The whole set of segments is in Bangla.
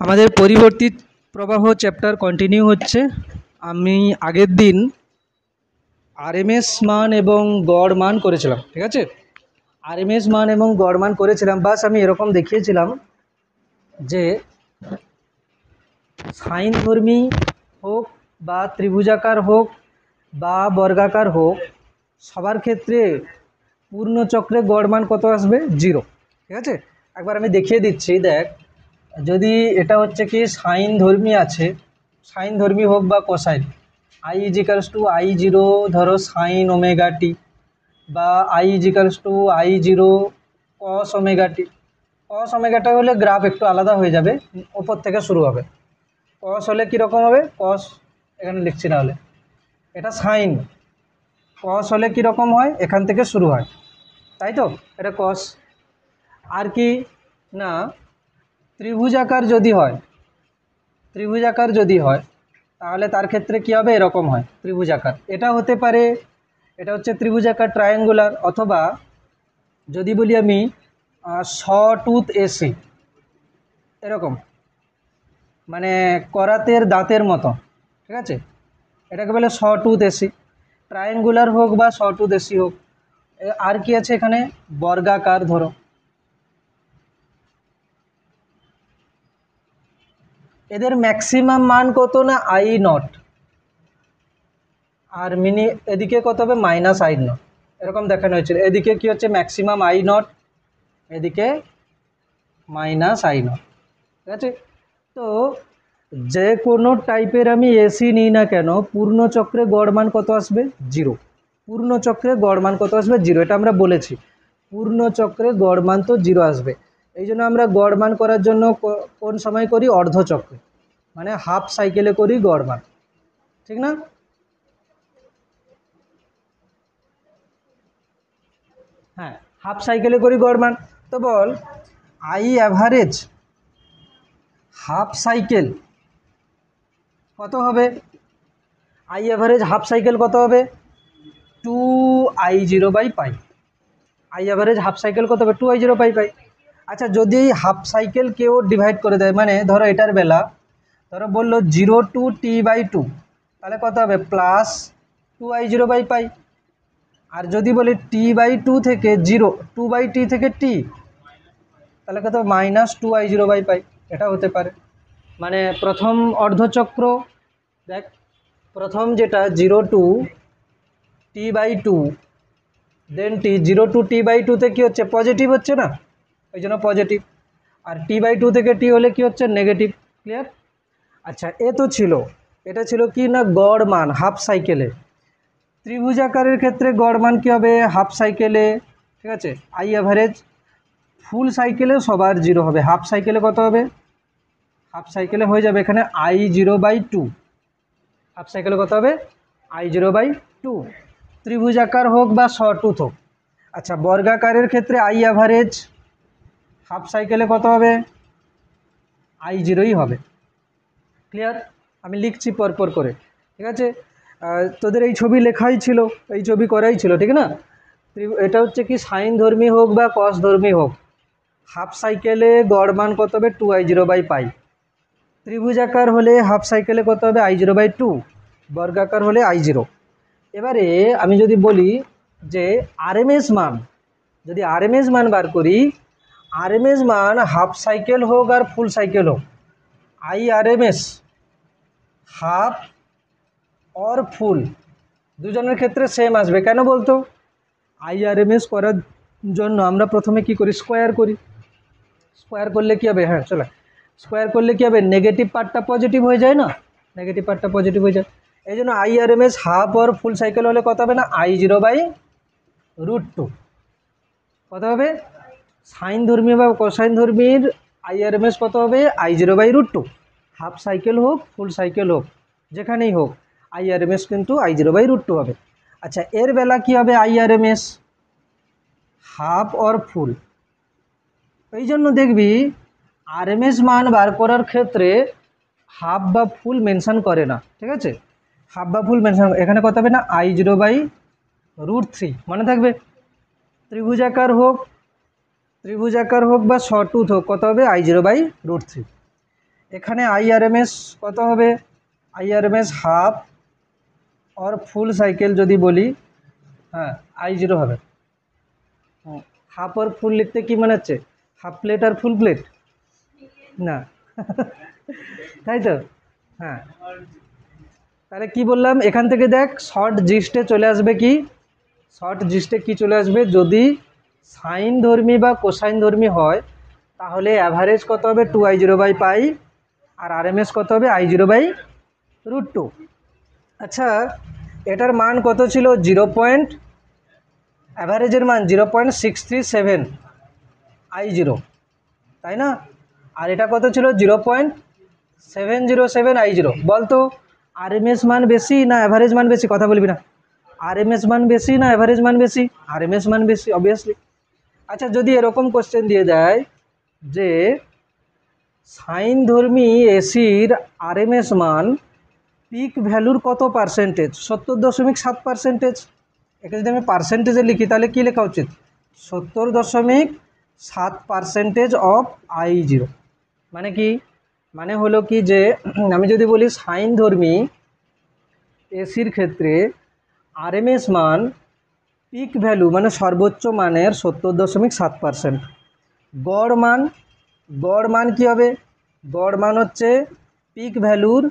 আমাদের পরিবর্তিত প্রবাহ চ্যাপ্টার কন্টিনিউ হচ্ছে। আমি আগের দিন আরএমএস মান এবং গড় মান করেছিলাম, ঠিক আছে। আরএমএস মান এবং গড় মান করেছিলাম, বাস আমি এরকম দেখিয়েছিলাম যে সাইনধর্মী হোক বা ত্রিভুজাকার হোক বা বর্গাকার হোক, সবার ক্ষেত্রে পূর্ণচক্রে গড় মান কত আসবে? 0, ঠিক আছে। একবার আমি দেখিয়ে দিচ্ছি, দেখ। যদি এটা হচ্ছে কি সাইনধর্মী আছে, সাইনধর্মী হোক বা cosine, I equals to I0 ধরো সাইন ওমেগা টি, বা I equals to I0 cos omega t. Cos ওমেগাটা হলে গ্রাফ একটু আলাদা হয়ে যাবে, ওপর থেকে শুরু হবে। কস হলে কীরকম হবে? কস এখানে লিখছি না, হলে এটা সাইন। কস হলে কীরকম হয়? এখান থেকে শুরু হয়, তাই তো, এটা কস। আর কি না, ত্রিভুজাকার যদি হয়, ত্রিভুজাকার যদি হয় তাহলে তার ক্ষেত্রে কী হবে? এরকম হয় ত্রিভুজাকার। এটা হতে পারে, এটা হচ্ছে ত্রিভুজাকার ট্রায়াঙ্গুলার, অথবা যদি বলি আমি শটুথ এসি, এরকম, মানে করাতের দাঁতের মতো, ঠিক আছে, এটাকে বলে শটুথ এসি। ট্রায়াঙ্গুলার হোক বা শটুথ এসি হোক। আর কি আছে এখানে? বর্গাকার। ধরো এদের ম্যাক্সিমাম মান কত না? I0, আর এদিকে কত হবে? -I0, এরকম দেখানো হয়েছিল। এদিকে কি হচ্ছে? ম্যাক্সিমাম I0, এদিকে -I0, ঠিক আছে। তো যে কোনো টাইপের আমি এসি নিই না কেন, পূর্ণচক্রে গড় মান কত আসবে? 0। পূর্ণচক্রে গড় মান কত আসবে? 0, এটা আমরা বলেছি। পূর্ণচক্রে গড় মান তো 0 আসবে। এই জন্য আমরা গড় মান করার জন্য কোন সময় করি? অর্ধচক্রে, মানে হাফ সাইকেলে করি গড় মান, ঠিক না? হ্যাঁ, হাফ সাইকেলে করি গড় মান। তো বল আই অ্যাভারেজ হাফ সাইকেল কত হবে? আই অ্যাভারেজ হাফ সাইকেল কত হবে? 2I0/পাই। আই অ্যাভারেজ হাফ সাইকেল কত হবে? 2I0/পাই। আচ্ছা, যদি হাফ সাইকেল কেউ ডিভাইড করে দেয়, মানে ধরো এটার বেলা, ধরো বললো 0 to T/2, তাহলে কত হবে? +2I0/পাই। আর যদি বলি T/2 থেকে 0, 2/T থেকে T, তাহলে কত? -2I0/পাই। এটা হতে পারে। মানে প্রথম অর্ধচক্র, দেখ, প্রথম যেটা 0 to T/2, দেন 0 to T/2তে কী হচ্ছে? পজিটিভ হচ্ছে না, ওই জন্য পজিটিভ। আর T/2 থেকে T হলে কি হচ্ছে? নেগেটিভ। ক্লিয়ার? আচ্ছা, এ তো ছিল, এটা ছিল কি না গড় মান হাফ সাইকেলে। ত্রিভুজাকারের ক্ষেত্রে গড় মান কী হবে? হাফ সাইকেলে, ঠিক আছে, আই অ্যাভারেজ। ফুল সাইকেলে সবার 0 হবে, হাফ সাইকেলে কত হবে? হাফ সাইকেলে হয়ে যাবে এখানে I0/2। হাফ সাইকেলে কত হবে? I0/2, ত্রিভুজাকার হোক বা শর্টুথ হোক। আচ্ছা, বর্গাকারের ক্ষেত্রে আই অ্যাভারেজ হাফ সাইকেলে কত হবে? I0ই হবে। ক্লিয়ার? আমি লিখছি পরপর করে, ঠিক আছে। তোদের এই ছবি লেখাই ছিল, এই ছবি করাই ছিল, ঠিক না? এটা হচ্ছে কি সাইন ধর্মী হোক বা কস ধর্মী হোক, হাফ সাইকেলে গড় মান কত হবে? 2I0/পাই। ত্রিভুজাকার হলে হাফ সাইকেলে কত হবে? I0/2, বর্গাকার হলে I0। এবারে আমি যদি বলি যে আরএমএস মান, যদি আরএমএস মান বার করি, আরএমএস মান হাফ সাইকেল হোক আর ফুল সাইকেল হোক, IRMS হাফ और ফুল দুজনের ক্ষেত্রে সেম আসবে। কেন বলতো? IRMS করার জন্য আমরা প্রথমে কি করি? স্কোয়ার করি। স্কোয়ার করলে কি হবে? হ্যাঁ চলো, স্কোয়ার করলে কি হবে? নেগেটিভ পার্টটা পজিটিভ হয়ে যায় না, নেগেটিভ পার্টটা পজিটিভ হয়ে যায়। এই জন্য IRMS হাফ আর ফুল সাইকেল হলে কত হবে না? I0/√2। কত হবে? সাইন ধর্মী বা কোসাইন ধর্মীর IRMS কত হবে? I0/√2। হাফ সাইকেল হোক ফুল সাইকেল হোক, যেখানেই হোক, IRMS কিন্তু I0/√2 হবে। আচ্ছা, এর বেলা কি হবে? IRMS হাফ আর ফুল। এই জন্য দেখবি আরএমএস মান বার করার ক্ষেত্রে হাফ বা ফুল মেনশন করে না, ঠিক আছে। হাফ বা ফুল মেনশন, এখানে কত হবে না? I0/√3, মনে থাকবে। ত্রিভুজাকার হোক বা শর্টুথ হোক, কত হবে? I0/√3। এখানে আইআরএমএস কত হবে, আইআরএমএস হাফ और ফুল সাইকেল যদি বলি, হ্যাঁ I0 হবে। হাফ আর ফুল লিখতে কি মনে হচ্ছে, হাফ প্লেট আর ফুল প্লেট না তাই তো, হ্যাঁ। তাহলে কি বললাম, এখান থেকে দেখ শর্ট জিস্টে চলে আসবে কি, শর্ট জিস্টে কি চলে আসবে, যদি সাইন ধর্মী বা কোসাইন ধর্মী হয় তাহলে অ্যাভারেজ কত হবে 2I0/পাই, আর আরএমএস কত হবে I0/√2। আচ্ছা এটার মান কত ছিল, অ্যাভারেজের মান 0.637 I0, তাই না? আর এটা কত ছিল 0.707 I0। বলতো আরএমএস মান বেশি না অ্যাভারেজ মান বেশি, কথা বলবি না, আরএমএস মান বেশি না অ্যাভারেজ মান বেশি, আরএমএস মান বেশি অবভিয়াসলি। আচ্ছা যদি এরকম কোশ্চেন দিয়ে দেয় যে সাইন ধর্মী এসির আরএমএস মান পিক ভ্যালুর কত পার্সেন্টেজ, 70.7%। একে যদি আমি পার্সেন্টেজে লিখি তাহলে কী লেখা উচিত, 70.7% অফ I0। মানে কি, মানে হলো কি যে আমি যদি বলি সাইন ধর্মী এসির ক্ষেত্রে আরএমএস মান পিক ভ্যালু মানে সর্বোচ্চ মানের 70.7%। গড় মান কী হবে, গড় মান হচ্ছে পিক ভ্যালুর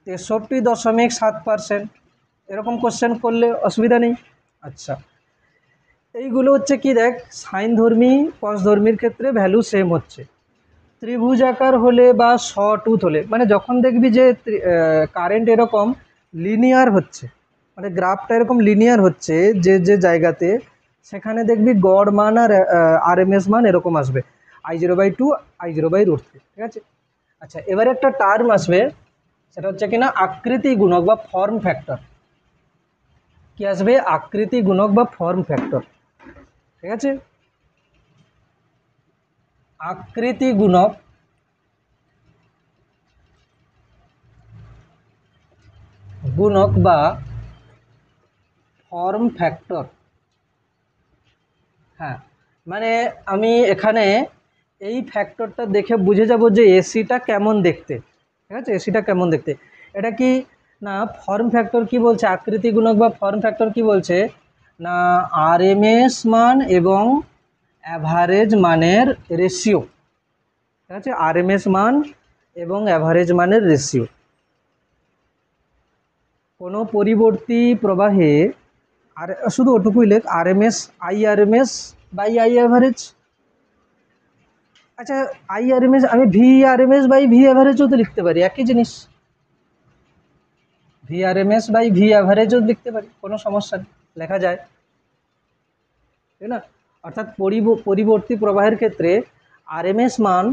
63.7%। এরকম কোশ্চেন করলে অসুবিধা নেই। আচ্ছা এইগুলো হচ্ছে কি, দেখ সাইন ধর্মী কস ধর্মীর ক্ষেত্রে ভ্যালু সেম হচ্ছে, ত্রিভুজাকার হলে বা সটুথ হলে, মানে যখন দেখবি যে কারেন্ট এরকম লিনিয়ার হচ্ছে, মানে গ্রাফটা এরকম লিনিয়ার হচ্ছে যে যে জায়গাতে, সেখানে দেখবি গড় মান আর আরএমএস মান এরকম আসবে I0/2 I0/√3, ঠিক আছে। আচ্ছা এবারে একটা টার্ম আসবে, সেটা হচ্ছে কিনা আকৃতি গুণক বা ফর্ম ফ্যাক্টর। কি আসবে, আকৃতি গুণক বা ফর্ম ফ্যাক্টর, ঠিক আছে। আকৃতি গুণক বা ফর্ম ফ্যাক্টর। হ্যাঁ মানে আমি এখানে এই ফ্যাক্টরটা দেখে বুঝে যাব যে এসিটা কেমন দেখতে, ঠিক আছে, এসিটা কেমন দেখতে। এটা কি না ফর্ম ফ্যাক্টর কি বলছে, আকৃতি গুণক বা ফর্ম ফ্যাক্টর কি বলছে না, আরএমএস মান এবং অ্যাভারেজ মানের রেশিও, ঠিক আছে, আরএমএস মান এবং অ্যাভারেজ মানের রেশিও। কোনো পরিবর্তী প্রবাহে আর শুধু ওটুকুই লেখ, আরএমএস I অ্যাভারেজ। আচ্ছা I/RMS আমি V/RMS/V অ্যাভারেজও তো লিখতে পারি, একই জিনিস, V/RMS/V অ্যাভারেজও লিখতে পারি, কোনো সমস্যা নেই, লেখা যায়, তাই না। অর্থাৎ পরিবর্তী প্রবাহের ক্ষেত্রে আরএমএস মান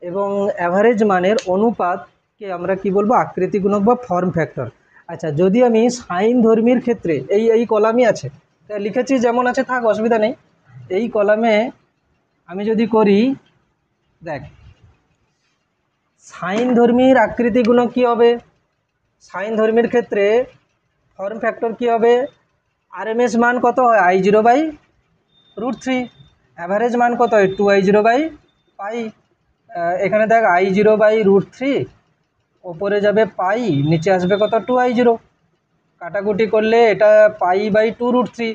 এবং অ্যাভারেজ মানের অনুপাতকে আমরা কি বলবো, আকৃতি গুণক বা ফর্ম ফ্যাক্টর। আচ্ছা যদি আমি সাইন ধর্মীর ক্ষেত্রে এই কলামই আছে, লিখেছি যেমন আছে থাক, অসুবিধা নেই। এই কলামে আমি যদি করি, দেখ সাইন ধর্মীর আকৃতি গুণক কী হবে, সাইন ধর্মীর ক্ষেত্রে ফর্ম ফ্যাক্টর কী হবে, আরএমএস মান কত হয় I0/√3, অ্যাভারেজ মান কত হয় 2I0/পাই। এখানে দেখ I0/√3, ওপরে যাবে পাই, নিচে আসবে কত 2I0, কাটাকুটি করলে এটা পাই/2√3,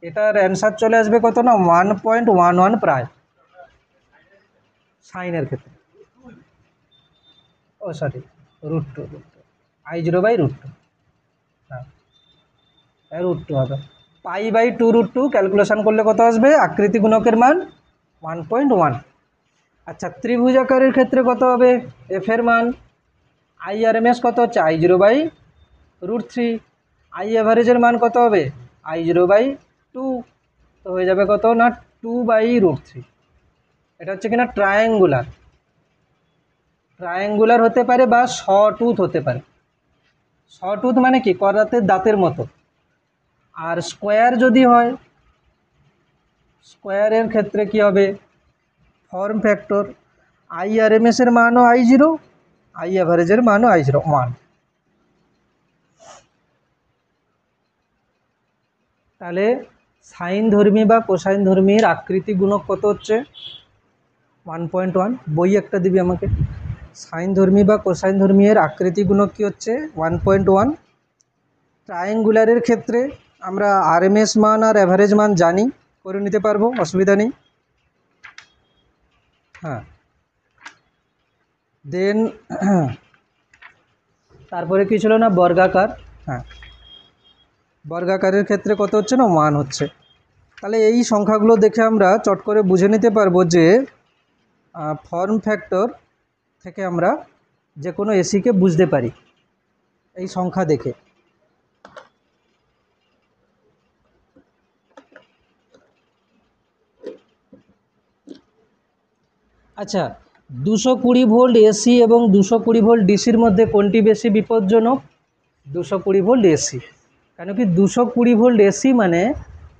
এটার অ্যান্সার চলে আসবে কত না 1.11 প্রায় সাইনের ক্ষেত্রে, ও সরি √2, I0/√2, হ্যাঁ √2 হবে, পাই/2√2 ক্যালকুলেশন করলে কত আসবে, আকৃতি গুণকের মান 1.1। আচ্ছা ত্রিভুজাকারের ক্ষেত্রে কত হবে, এফ এর মান I/RMS কত হচ্ছে I0/√3, I অ্যাভারেজের মান কত হবে I0/2, তো হয়ে যাবে কত না 2/√3। এটা হচ্ছে কিনা ট্রায়াঙ্গুলার হতে পারে বা শর্টুথ হতে পারে। শর্টুথ মানে কি, করাতের দাঁতের মতো। আর স্কোয়ার যদি হয়, স্কোয়ারের ক্ষেত্রে কি হবে, ফর্ম ফ্যাক্টর I/RMS এর মানও I0, I অ্যাভারেজের মানও I0, 1। তাহলে সাইন ধর্মী বা কোসাইন ধর্মীর আকৃতি গুণক কত হচ্ছে 1.1। বই একটা দিবি আমাকে, সাইন ধর্মী বা কোসাইন ধর্মী এর আকৃতি গুণক কী হচ্ছে 1.1। ট্রায়াঙ্গুলারের ক্ষেত্রে আমরা আরএমএস মান আর অ্যাভারেজ মান জানি, করে নিতে পারবো, অসুবিধা নেই। হ্যাঁ, দেন তারপরে কী ছিল না, বর্গাকার। হ্যাঁ, বর্গাকারের ক্ষেত্রে কত হচ্ছে না, 1 হচ্ছে। তাহলে এই সংখ্যাগুলো দেখে আমরা চট করে বুঝে নিতে পারবো যে ফর্ম ফ্যাক্টর থেকে আমরা যে কোনো এসিকে বুঝতে পারি এই সংখ্যা দেখে। আচ্ছা, 220 ভোল্ট এসি এবং 220 ভোল্ট ডিসির মধ্যে কোনটি বেশি বিপজ্জনক? 220 ভোল্ট এসি। কেন কি 220 ভোল্ট এসি মানে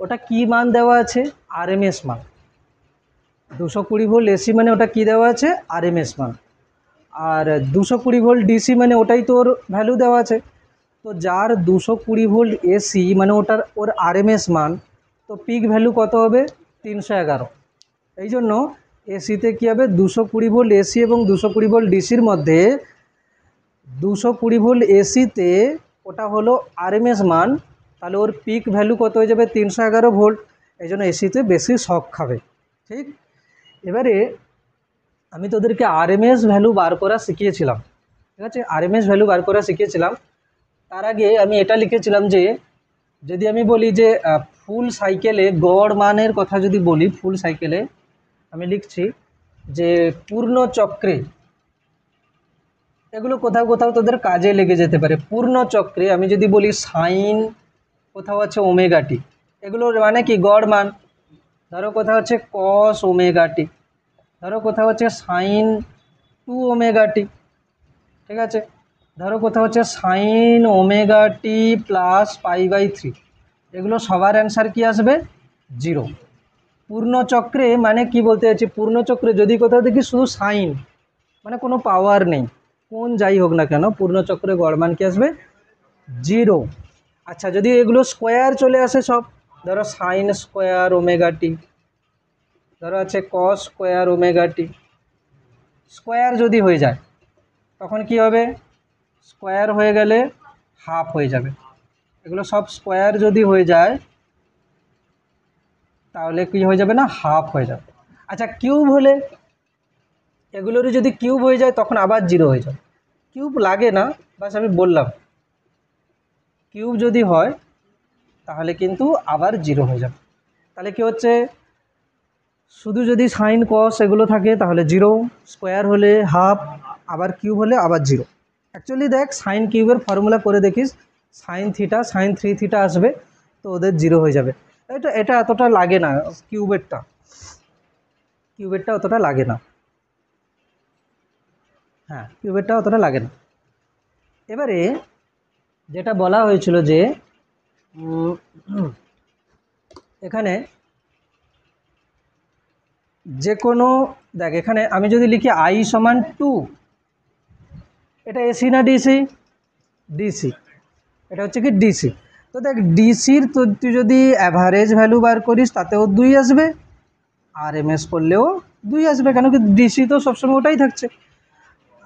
ওটা কি মান দেওয়া আছে, আরএমএস মান। 220 ভোল্ট এসি মানে ওটা কি দেওয়া আছে, আরএমএস মান। আর 220 ভোল্ট ডিসি মানে ওটাই তো ওর ভ্যালু দেওয়া আছে। তো যার 220 ভোল্ট এসি মানে ওর আরএমএস মান, তো পিক ভ্যালু কত হবে, 311। এই জন্য এসিতে কী হবে, 220 ভোল্ট এসি এবং 220 ভোল্ট ডিসির মধ্যে 220 ভোল্ট এসিতে ওটা হলো আরএমএস মান, তাহলে ওর পিক ভ্যালু কত হয়ে যাবে, 311 ভোল্ট। এই জন্য এসিতে বেশি শক খাবে। ঠিক, এবারে আমি তোদেরকে আরএমএস ভ্যালু বার করা শিখিয়েছিলাম, ঠিক আছে, আরএমএস ভ্যালু বার করা শিখিয়েছিলাম। তার আগে আমি এটা লিখেছিলাম যে যদি আমি বলি যে ফুল সাইকেলে গড় মানের কথা যদি বলি, ফুল সাইকেলে আমি লিখছি যে পূর্ণ চক্রে, এগুলো কোথাও কোথাও তোদের কাজে লেগে যেতে পারে। পূর্ণ চক্রে আমি যদি বলি সাইন, কোথাও আছে ওমেগা টি, এগুলোর মানে কি গড় মান। ধরো কোথাও হচ্ছে কস ওমেগা টি, ধরো কোথাও হচ্ছে সাইন 2 ওমেগা টি, ঠিক আছে, ধরো কোথাও হচ্ছে সাইন ওমেগা টি প্লাস π/3, এগুলো সবার অ্যান্সার কি আসবে, 0। পূর্ণচক্রে মানে কি বলতে চাইছি, পূর্ণচক্রে যদি কোথাও দেখি শুধু সাইন মানে কোনো পাওয়ার নেই, কোন যাই হোক না কেন, পূর্ণচক্রে গড় মান কি আসবে, 0। আচ্ছা, যদি এগুলো স্কোয়ার চলে আসে সব, ধরো সাইন স্কোয়ার ওমেগা টি, ধরো আছে cos square omega t, square যদি হয়ে যায় তখন কি হবে, স্কোয়ার হয়ে গেলে হাফ হয়ে যাবে। এগুলো সব স্কোয়ার যদি হয়ে যায় তাহলে কি হয়ে যাবে না, হাফ হয়ে যাবে। আচ্ছা, কিউব হলে, এগুলোরই যদি কিউব হয়ে যায় তখন আবার 0 হয়ে যাবে। কিউব লাগে না, বাস আমি বললাম, কিউব যদি হয় তাহলে কিন্তু আবার 0 হয়ে যাবে। তাহলে কি হচ্ছে, শুধু যদি সাইন কস এগুলো থাকে তাহলে 0, স্কোয়ার হলে হাফ, আবার কিউব হলে আবার 0। অ্যাকচুয়ালি দেখ, সাইন কিউবের ফর্মুলা করে দেখিস, সাইন থিটা সাইন 3 থিটা আসবে, তো ওদের 0 হয়ে যাবে। এটা এতটা লাগে না, কিউবেরটা অতটা লাগে না। হ্যাঁ, কিউবেরটা অতটা লাগে না। এবারে যেটা বলা হয়েছিল যে এখানে যে কোনো, দেখ এখানে আমি যদি লিখি I সমান 2, এটা এসি না ডিসি, ডিসি, এটা হচ্ছে কি ডিসি। তো দেখ ডিসির তো তুই যদি অ্যাভারেজ ভ্যালু বার করিস তাতেও 2 আসবে, আরএমএস করলেও 2 আসবে, কেন কি ডিসি তো সবসময় ওটাই থাকছে।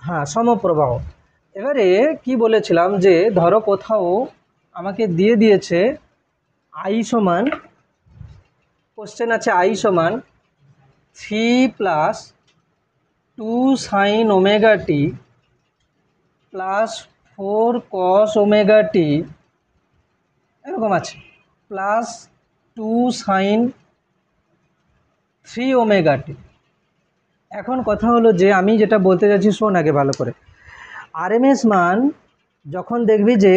হ্যাঁ, সমপ্রবাহ। এবারে কি বলেছিলাম যে ধরো কোথাও আমাকে দিয়ে দিয়েছে I সমান, কোশ্চেন আছে I সমান 3 প্লাস 2 সাইন ওমেগা টি প্লাস 4 কস ওমেগা টি, এরকম আছে, প্লাস 2 সাইন 3 ওমেগা টি। এখন কথা হলো যে আমি যেটা বলতে চাইছি শোন আগে ভালো করে, আরএমএস মান যখন দেখবি যে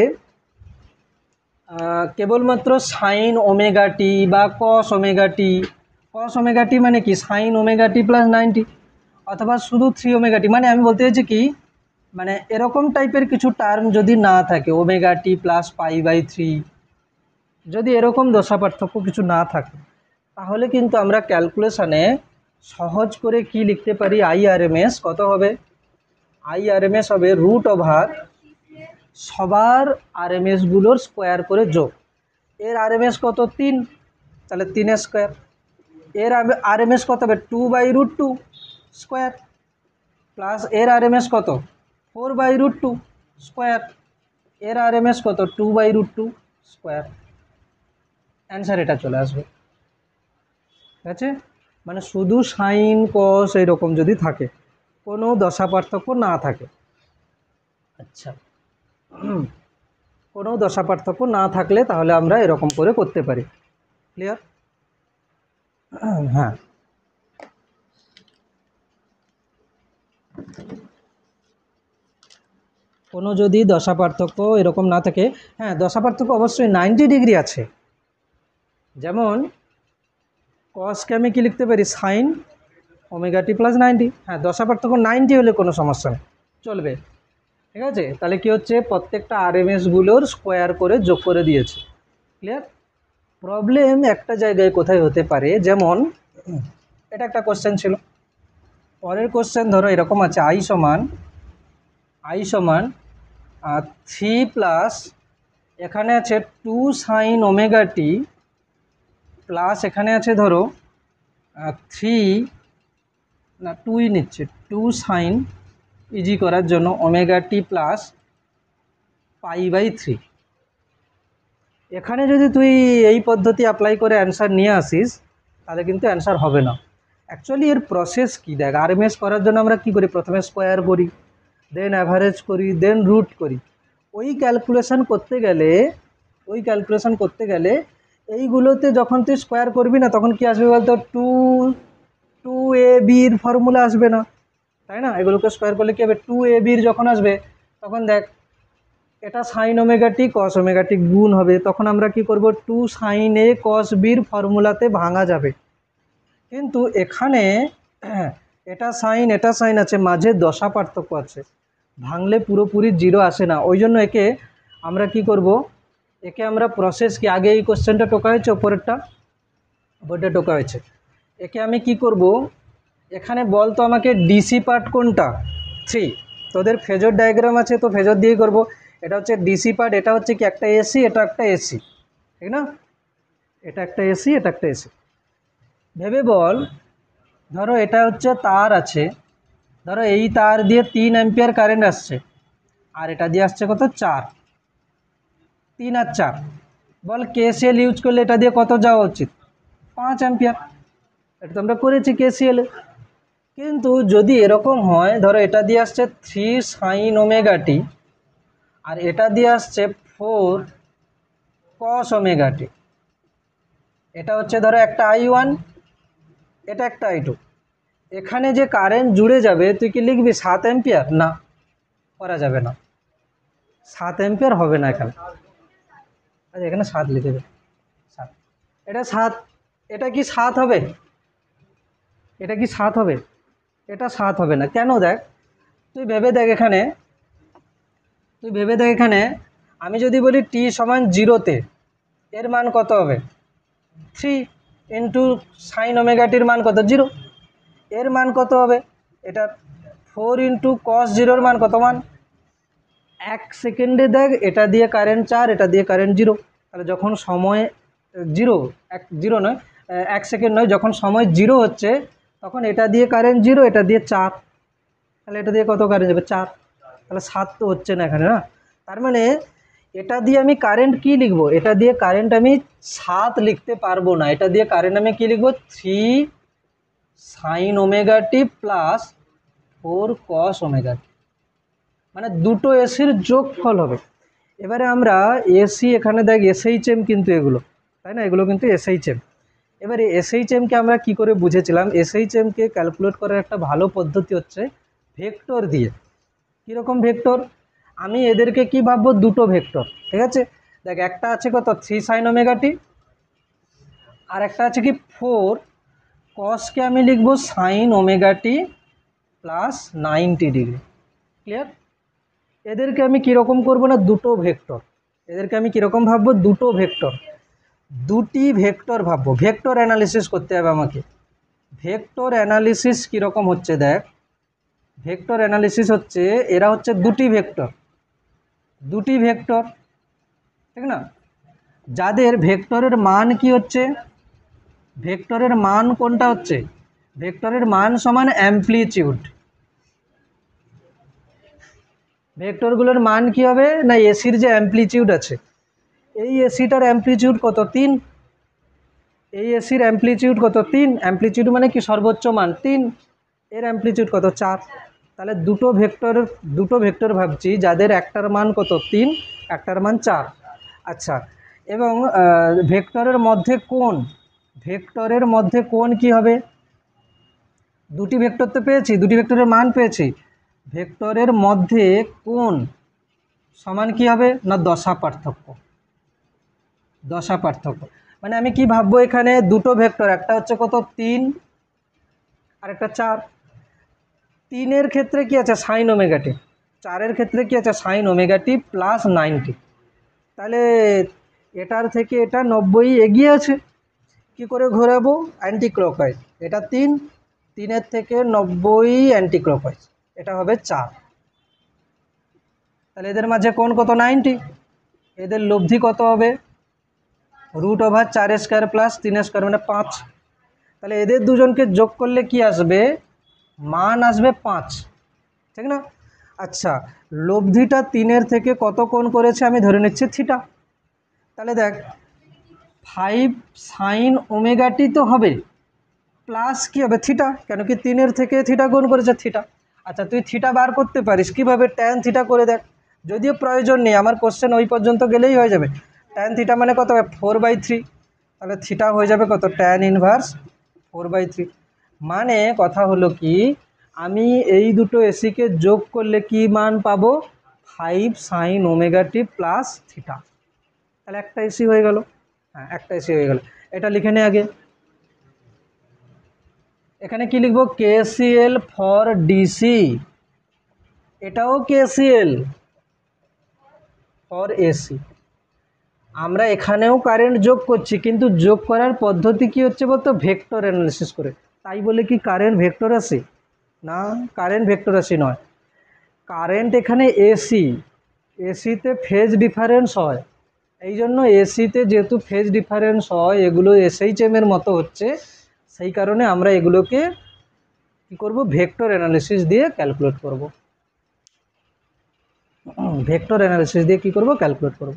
কেবলমাত্র সাইন ওমেগা টি বা কস ওমেগা টি, কস ওমেগা টি মানে কি সাইন ওমেগা টি প্লাস 90, অথবা শুধু 3 ওমেগা টি, মানে আমি বলতে চাইছি কি, মানে এরকম টাইপের কিছু টার্ম যদি না থাকে, ওমেগা টি প্লাস π/3, যদি এরকম দশা পার্থক্য কিছু না থাকে, তাহলে কিন্তু আমরা ক্যালকুলেশানে সহজ করে কি লিখতে পারি, আইআরএমএস কত হবে, আইআরএমএস হবে √ওভার সবার আরএমএসগুলোর স্কোয়ার করে যোগ। এর আরএমএস কত, 3, তাহলে 3 স্কোয়ার। এর আরএমএস কত হবে, 2/√2 স্কোয়ার, প্লাস এর আরএমএস কত 4/√2 স্কোয়ার, এর আরএমএস কত 2/√2 স্কোয়ার। অ্যান্সার এটা চলে আসবে। ঠিক আছে, মানে শুধু সাইন কস এইরকম যদি থাকে, কোনো দশা পার্থক্য না থাকে। আচ্ছা, কোনো দশা পার্থক্য না থাকলে তাহলে আমরা এরকম করে করতে পারি। ক্লিয়ার? হ্যাঁ, কোনো যদি দশা পার্থক্য এরকম না থাকে, হ্যাঁ দশা পার্থক্য অবশ্যই 90 ডিগ্রি আছে। যেমন কসকে আমি কি লিখতে পারি সাইন ওমেগা টি প্লাস 90, হ্যাঁ দশা পার্থক্য 90 হলে কোনো সমস্যা নেই, চলবে। ঠিক আছে, তাহলে কি হচ্ছে প্রত্যেকটা আরএমএসগুলোর স্কোয়ার করে যোগ করে দিয়েছে। ক্লিয়ার? প্রবলেম একটা জায়গায় কোথায় হতে পারে, যেমন এটা একটা কোশ্চেন ছিল, পরের কোশ্চেন ধরো এরকম আছে আই সমান 3 প্লাস এখানে আছে 2 সাইন ওমেগা টি প্লাস এখানে আছে ধরো 3 না 2ই নিচ্ছে 2 সাইন ইজি করার জন্য ওমেগা টি প্লাস π/3। এখানে যদি তুই এই পদ্ধতি অ্যাপ্লাই করে অ্যান্সার নিয়ে আসিস তাহলে কিন্তু অ্যান্সার হবে না। অ্যাকচুয়ালি এর প্রসেস কী দেখ, আরএমএস করার জন্য আমরা কি করি, প্রথমে স্কোয়ার করি, দেন অ্যাভারেজ করি, দেন রুট করি। ওই ক্যালকুলেশন করতে গেলে এইগুলোতে যখন তুই স্কোয়ার করবি না তখন কি আসবে বলতো, 2ab ফর্মুলা আসবে না, তাই না? এগুলোকে স্কোয়ার করলে কী হবে, 2ab যখন আসবে তখন দেখ এটা sign omega t cos omega টি গুণ হবে, তখন আমরা কি করব 2 সাইন এ কস বির ফর্মুলাতে ভাঙা যাবে। কিন্তু এখানে এটা সাইন আছে, মাঝে দশা পার্থক্য আছে, ভাঙলে পুরোপুরি 0 আসে না। ওই জন্য একে আমরা কি করব, একে আমরা প্রসেস কি, আগে এই কোশ্চেনটা টোকা হয়েছে, ওপরেরটা বোর্ডে টোকা হয়েছে, একে আমি কি করব, এখানে বলতো আমাকে ডিসি পার্ট কোনটা 3, তোদের ফেজর ডায়াগ্রাম আছে তো ফেজর দিয়েই করব। এটা হচ্ছে ডিসি পার্ট, এটা হচ্ছে কি একটা এসি, এটা একটা এসি, ঠিক না? এটা একটা এসি, এটা একটা এসি। ভেবে বল, ধরো এটা হচ্ছে তার আছে, ধরো এই তার দিয়ে 3 অ্যাম্পিয়ার কারেন্ট আসছে, আর এটা দিয়ে আসছে কত 4, 3 আর 4, বল কেসিএল ইউজ করলে এটা দিয়ে কত যাওয়া উচিত, 5 অ্যাম্পিয়ার। এটা তো আমরা করেছি কেসিএল। কিন্তু যদি এরকম হয়, ধরো এটা দিয়ে আসছে 3 সাইন ওমেগা টি আর এটা দিয়ে আসছে 4 কস ওমেগা টি, এটা হচ্ছে ধরো একটা I1, এটা একটা I2, এখানে যে কারেন্ট জুড়ে যাবে তুই কি লিখবি 7 অ্যাম্পিয়ার? না, করা যাবে না, 7 অ্যাম্পিয়ার হবে না এখানে। আচ্ছা এখানে 7 লিখে দেবে, 7, এটা 7, এটা কি 7 হবে? এটা কি 7 হবে? এটা 7 হবে না। কেন? দেখ তুই ভেবে দেখ এখানে আমি যদি বলি t সমান 0-তে এর মান কত হবে, 3 ইন্টু সাইন ওমেগা টির মান কত 0, এর মান কত হবে, এটা 4 ইন্টু কস 0-র মান কত, 1। 1 সেকেন্ডে দেখ এটা দিয়ে কারেন্ট 4, এটা দিয়ে কারেন্ট 0, তাহলে যখন সময় 0 নয় 1 সেকেন্ড নয়, যখন সময় 0 হচ্ছে তখন এটা দিয়ে কারেন্ট 0, এটা দিয়ে 4, তাহলে এটা দিয়ে কত কারেন্ট যাবে 4, তাহলে 7 তো হচ্ছে না এখানে, না? তার মানে এটা দিয়ে আমি কারেন্ট কি লিখবো, এটা দিয়ে কারেন্ট আমি 7 লিখতে পারবো না, এটা দিয়ে কারেন্ট আমি কি লিখবো, 3 সাইন ওমেগা টি প্লাস 4 কস ওমেগা টি, মানে দুটো এসির যোগফল হবে। এবারে আমরা এসি, এখানে দেখ এসএইচএম কিন্তু এগুলো, তাই না? এগুলো কিন্তু এসএইচএম। এবারে এসএইচএমকে আমরা কি করে বুঝেছিলাম, এসএইচএমকে ক্যালকুলেট করার একটা ভালো পদ্ধতি হচ্ছে ভেক্টর দিয়ে। কীরকম ভেক্টর, আমি এদেরকে কি ভাববো, দুটো ভেক্টর, ঠিক আছে? দেখ একটা আছে কত 3 সাইন ওমেগা টি, আর একটা আছে কি 4 কসকে আমি লিখবো সাইন ওমেগা টি প্লাস 90 ডিগ্রি। ক্লিয়ার? এদেরকে আমি কীরকম করবো না, দুটো ভেক্টর, এদেরকে আমি কীরকম ভাববো, দুটো ভেক্টর, দুটি ভেক্টর ভাববো। ভেক্টর অ্যানালিসিস করতে হবে আমাকে। ভেক্টর অ্যানালিসিস কীরকম হচ্ছে দেখ, ভেক্টর অ্যানালিসিস হচ্ছে এরা হচ্ছে দুটি ভেক্টর, ঠিক না? যাদের ভেক্টরের মান কি হচ্ছে, ভেক্টরের মান কোনটা হচ্ছে, ভেক্টরের মান সমান অ্যামপ্লিটিউড, ভেক্টরগুলোর মান কি হবে না, এসির যে অ্যামপ্লিটিউড আছে, এই এসিটার অ্যামপ্লিটিউড কত 3, এই এসির অ্যামপ্লিটিউড কত 3, অ্যামপ্লিটিউড মানে কি সর্বোচ্চ মান 3, এর অ্যামপ্লিটিউড কত 4। তাহলে দুটো ভেক্টর ভাবছি যাদের একটার মান কত 3, একটার মান 4। আচ্ছা, এবং ভেক্টরের মধ্যে কোণ কি হবে, দুটি ভেক্টর তো পেয়েছি, দুটি ভেক্টরের মান পেয়েছি, ভেক্টরের মধ্যে কোণ সমান কি হবে না দশা পার্থক্য। মানে আমি কি ভাববো, এখানে দুটো ভেক্টর, একটা হচ্ছে কত 3 আর একটা 4। 3-এর ক্ষেত্রে কি আছে সাইন ওমেগা টি, 4-এর ক্ষেত্রে কি আছে সাইন ওমেগা টি প্লাস 90। তাহলে এটার থেকে এটা 90 এগিয়ে আছে, কি করে ঘোরাবো অ্যান্টি ক্লকওয়াইজ, এটা 3-এর থেকে 90 অ্যান্টি ক্লকওয়াইজ, এটা হবে 4। তাহলে এদের মাঝে কোণ কত 90, এদের লব্ধি কত হবে √4² প্লাস 3² মানে 5। তাহলে এদের দুজনকে যোগ করলে কি আসবে, মান আসবে 5, ঠিক না। আচ্ছা, লব্ধিটা 3-এর থেকে কত কোণ করেছে আমি ধরে নিচ্ছি থিটা। তাহলে দেখ 5 সাইন ওমেগা টি তো হবে, প্লাস কি হবে থিটা, কেন কি 3-এর থেকে থিটা কোণ করেছে থিটা। আচ্ছা, তুই থিটা বার করতে পারিস কিভাবে, ট্যান থিটা করে দেখ, যদিও প্রয়োজন নেই, আমার কোশ্চেন ওই পর্যন্ত গেলেই হয়ে যাবে। ট্যান থিটা মানে কত হবে 4/3, তাহলে থিটা হয়ে যাবে কত ট্যান ইনভার্স 4/3। মানে কথা হলো কি, আমি এই দুটো এসিকে যোগ করলে কি মান পাবো 5 সাইন ওমেগা টি প্লাস থিটা। তাহলে একটা এসি হয়ে গেল, হ্যাঁ একটা এসি হয়ে গেল। এটা লিখে নে আগে, এখানে কি লিখবো কেসিএল ফর ডিসি, এটাও কেসিএল ফর এসি। আমরা এখানেও কারেন্ট যোগ করছি, কিন্তু যোগ করার পদ্ধতি কি হচ্ছে বলতো ভেক্টর অ্যানালিসিস করে। তাই বলে কি কারেন্ট ভেক্টর রাশি না, কারেন্ট ভেক্টর রাশি নয়। কারেন্ট এখানে এসিতে ফেজ ডিফারেন্স হয়, এই জন্য এসিতে যেহেতু ফেজ ডিফারেন্স হয়, এগুলো এসএইচএম এর মতো হচ্ছে, সেই কারণে আমরা এগুলোকে কি করব ভেক্টর অ্যানালিসিস দিয়ে ক্যালকুলেট করব, ভেক্টর অ্যানালিসিস দিয়ে কি করব ক্যালকুলেট করব।